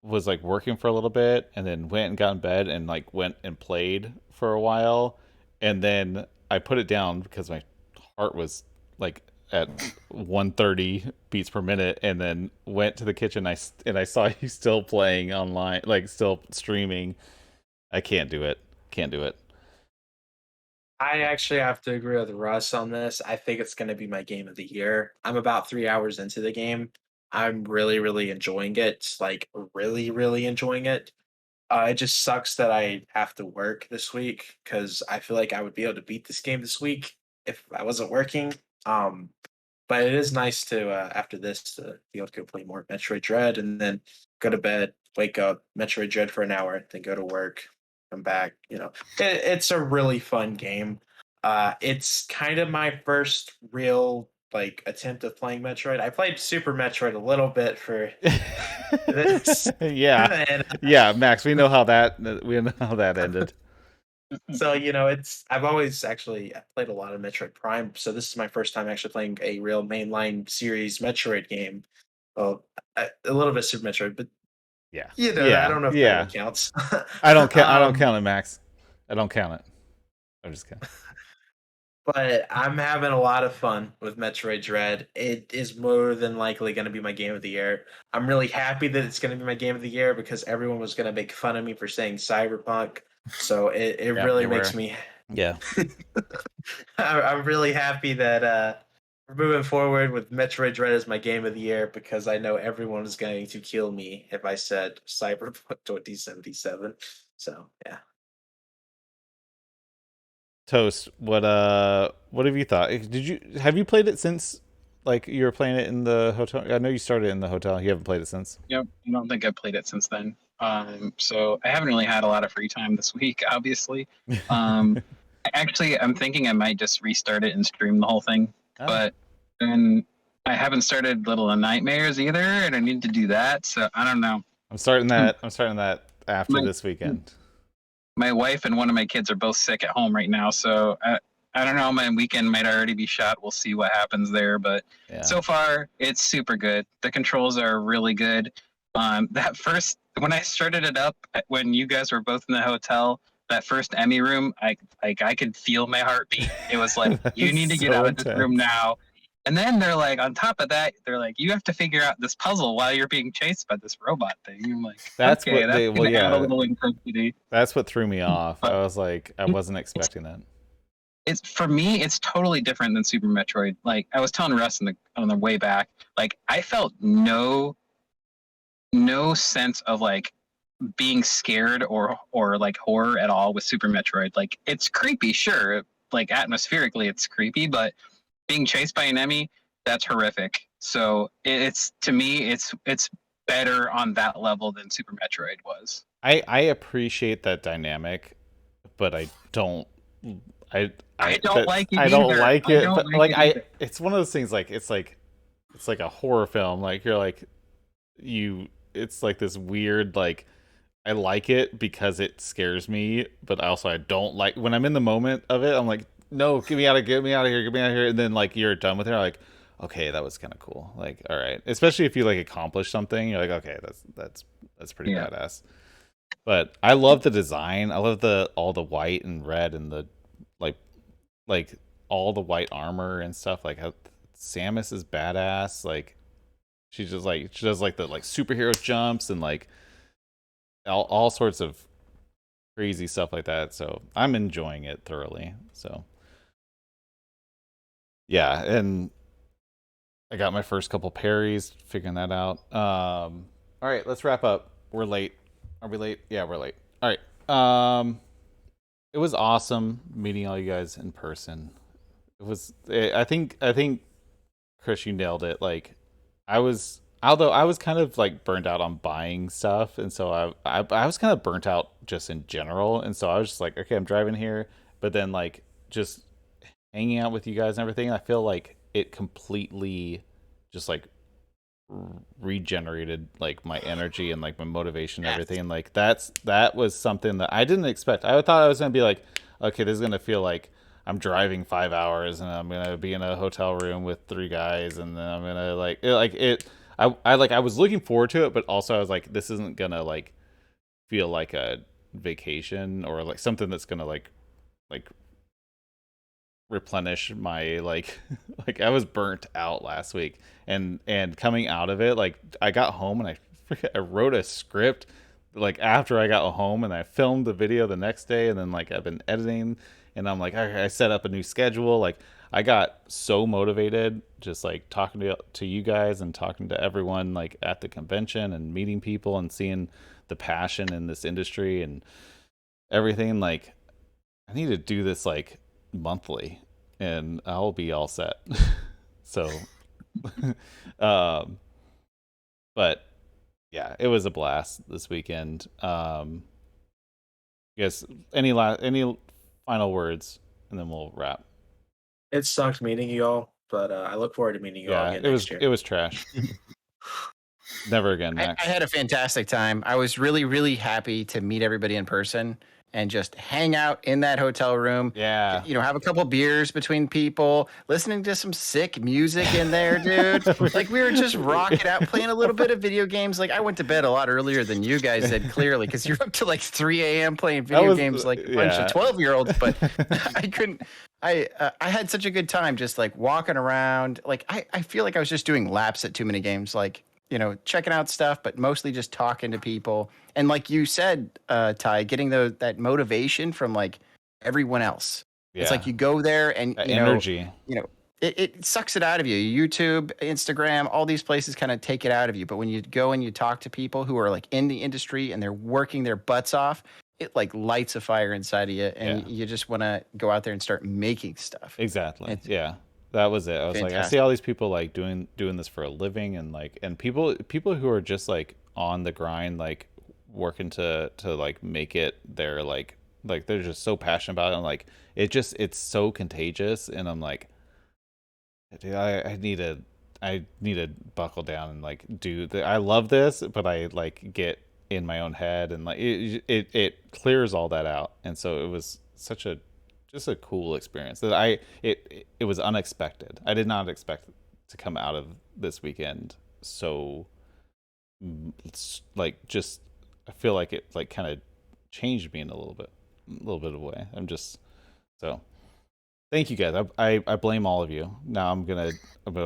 was like working for a little bit and then went and got in bed and like went and played for a while and then I put it down because my heart was like at 130 beats per minute and then went to the kitchen and I saw you still playing online, like still streaming. I can't do it. Can't do it. I actually have to agree with Russ on this. I think it's going to be my game of the year. I'm about 3 hours into the game. I'm really, really enjoying it. Like, really, really enjoying it. It just sucks that I have to work this week because I feel like I would be able to beat this game this week if I wasn't working. Um, but it is nice to after this to be able to go play more Metroid Dread and then go to bed, wake up, Metroid Dread for an hour, then go to work, come back. It's a really fun game. It's kind of my first real like attempt of playing Metroid. I played Super Metroid a little bit for this. Yeah. And Yeah, Max, we know how that ended. so I've always actually played a lot of Metroid Prime, so this is my first time actually playing a real mainline series Metroid game. Well, a little bit Super Metroid, but Yeah. I Yeah. don't know if that Yeah. one counts. I don't count it, Max. I don't count it. I'm just kidding. But I'm having a lot of fun with Metroid Dread. It is more than likely going to be my game of the year. I'm really happy that it's going to be my game of the year because everyone was going to make fun of me for saying Cyberpunk. So it Yeah, really they makes were. me. Yeah. I'm really happy that we're moving forward with Metroid Dread as my game of the year because I know everyone is going to kill me if I said Cyberpunk 2077. So yeah. Toast, what have you thought? Have you played it since like you were playing it in the hotel? I know you started in the hotel. You haven't played it since. Yep, I don't think I've played it since then. So I haven't really had a lot of free time this week, obviously. Actually, I'm thinking I might just restart it and stream the whole thing. Oh. But then I haven't started Little of Nightmares either, and I need to do that. So I don't know. I'm starting that after this weekend. My wife and one of my kids are both sick at home right now, so I don't know. My weekend might already be shot. We'll see what happens there. But so far, it's super good. The controls are really good. That first, when I started it up, when you guys were both in the hotel, that first Emmy room, I could feel my heartbeat. It was like, you need to get out of this room now. And then they're like, on top of that, they're like, you have to figure out this puzzle while you're being chased by this robot thing. I'm like, that's okay, what that's add a little intensity. That's what threw me off. I was like, I wasn't expecting that. It's for me, it's totally different than Super Metroid. Like I was telling Russ on the way back, like I felt no sense of like being scared or like horror at all with Super Metroid. Like it's creepy, sure. Like atmospherically, it's creepy, but being chased by an Emmy, that's horrific. So it's to me, it's better on that level than Super Metroid was. I appreciate that dynamic, but I don't. I don't like it. I don't either. like it. But like it's one of those things. Like it's like a horror film. Like you're like It's like this weird like. I like it because it scares me, but also I don't like when I'm in the moment of it. I'm like, no, get me out of here, get me out of here. And then like you're done with it, you're like, okay, that was kind of cool. Like, all right, especially if you like accomplish something, you're like, okay, that's pretty badass. But I love the design. I love all the white and red and the like all the white armor and stuff. Like how Samus is badass. Like she does like the like superhero jumps and like all sorts of crazy stuff like that. So I'm enjoying it thoroughly. So yeah, and I got my first couple parries, figuring that out. All right, let's wrap up. We're late. Are we late? Yeah, we're late. All right. It was awesome meeting all you guys in person. It was. I think. Chris, you nailed it. Like, although I was kind of like burnt out on buying stuff, and so I was kind of burnt out just in general, and so I was just like, okay, I'm driving here, but then like just hanging out with you guys and everything, I feel like it completely just like regenerated like my energy and like my motivation and everything. And like that was something that I didn't expect. I thought I was gonna be like, okay, this is gonna feel like I'm driving 5 hours and I'm gonna be in a hotel room with three guys and then I'm gonna like it. I was looking forward to it, but also I was like, this isn't gonna like feel like a vacation or like something that's gonna like replenish my like like I was burnt out last week and coming out of it, like I got home and I wrote a script like after I got home and I filmed the video the next day and then like I've been editing and I'm like I set up a new schedule. Like I got so motivated just like talking to you guys and talking to everyone like at the convention and meeting people and seeing the passion in this industry and everything. Like I need to do this like monthly and I'll be all set. So but yeah, it was a blast this weekend. Guess any final words and then we'll wrap. It sucked meeting you all, but I look forward to meeting you all again next year. It was trash. Never again, I Max. had a fantastic time. I was really, really happy to meet everybody in person and just hang out in that hotel room. Yeah. You know, have a couple beers between people, listening to some sick music in there, dude. Like we were just rocking out, playing a little bit of video games. Like I went to bed a lot earlier than you guys did, clearly, because you're up to like 3 a.m. playing video games like a bunch of 12-year-olds. But I couldn't. I had such a good time just like walking around. Like I feel like I was just doing laps at too many games. Like, you know, checking out stuff, but mostly just talking to people. And like you said, Ty, getting that motivation from like everyone else. Yeah. It's like you go there and you energy. know, it sucks it out of you. YouTube, Instagram, all these places kind of take it out of you. But when you go and you talk to people who are like in the industry and they're working their butts off, it like lights a fire inside of you, and you just want to go out there and start making stuff. Exactly. Yeah. That was it. I was fantastic. Like, I see all these people like doing this for a living, and like, and people who are just like on the grind, like working to like make it. They're like they're just so passionate about it, and like it's so contagious. And I'm like, dude, I need to buckle down and like do. I love this, but I like get in my own head, and like it clears all that out. And so it was such a just a cool experience that it was unexpected. I did not expect to come out of this weekend so like just I feel like it like kind of changed me in a little bit of a way. I'm just so thank you guys. I blame all of you. Now I'm gonna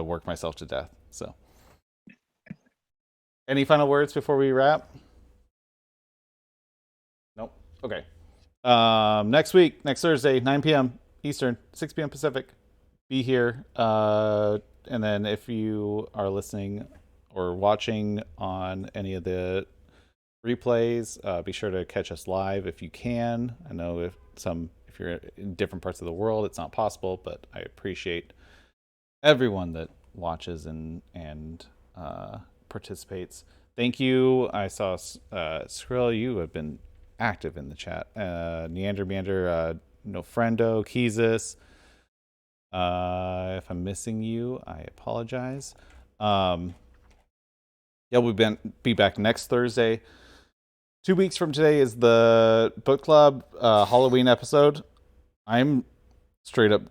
work myself to death. So any final words before we wrap? Nope. Okay. Next Thursday, 9 p.m. Eastern, 6 p.m. Pacific. Be here. And then if you are listening or watching on any of the replays, be sure to catch us live if you can. I know if you're in different parts of the world, it's not possible, but I appreciate everyone that watches and participates. Thank you. I saw Skrill, you have been active in the chat. Meander, Nofrendo, Keezus. If I'm missing you, I apologize. Yeah, we'll be back next Thursday. 2 weeks from today is the book club Halloween episode. I'm straight up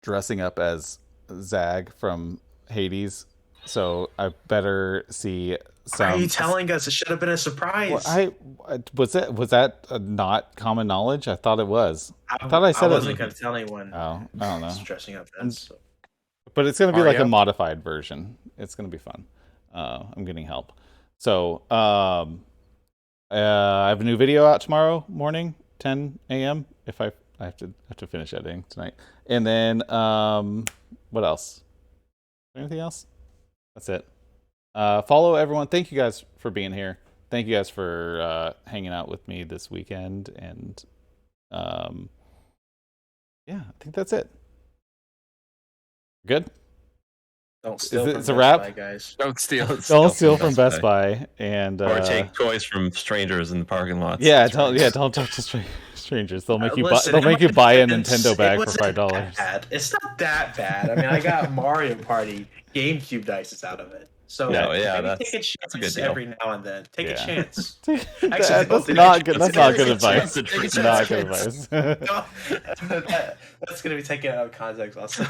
dressing up as Zag from Hades, so I better see. Why are you telling us? It should have been a surprise. Well, was that not common knowledge? I thought it was. I thought I said I wasn't going to tell anyone. Oh, I don't know. Dressing up as. So. But it's going to be like a modified version. It's going to be fun. I'm getting help. So I have a new video out tomorrow morning, 10 a.m. If I have to finish editing tonight. And then what else? Anything else? That's it. Follow everyone. Thank you guys for being here. Thank you guys for hanging out with me this weekend. And yeah, I think that's it. Good? Don't steal from it's a Best wrap? Buy, guys. Don't steal. Don't steal from Best Buy. And Or take toys from strangers in the parking lots. don't talk to strangers. They'll make you Listen, they'll make you buy a Nintendo it bag for wasn't $5. bad. It's not that bad. I mean, I got Mario Party GameCube dices out of it. So maybe take a chance every now and then. Take a chance. That's not good. That's not good advice. That's Not good advice. That's gonna be taken out of context also.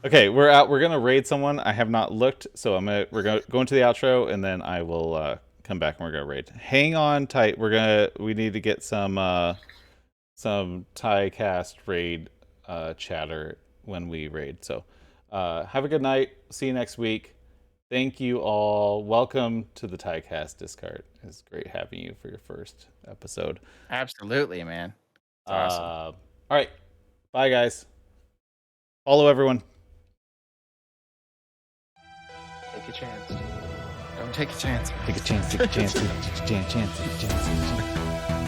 Okay, we're out. We're gonna raid someone. I have not looked, so we're gonna go into the outro, and then I will come back and we're gonna raid. Hang on tight. We need to get some TYCAST raid chatter when we raid. So have a good night. See you next week. Thank you all. Welcome to the TYCAST Discard. It's great having you for your first episode. Absolutely, man. It's awesome. All right. Bye, guys. Follow everyone. Take a chance. Don't take a chance. Take a chance. Take a chance. Take a chance. Take a chance. Take a chance.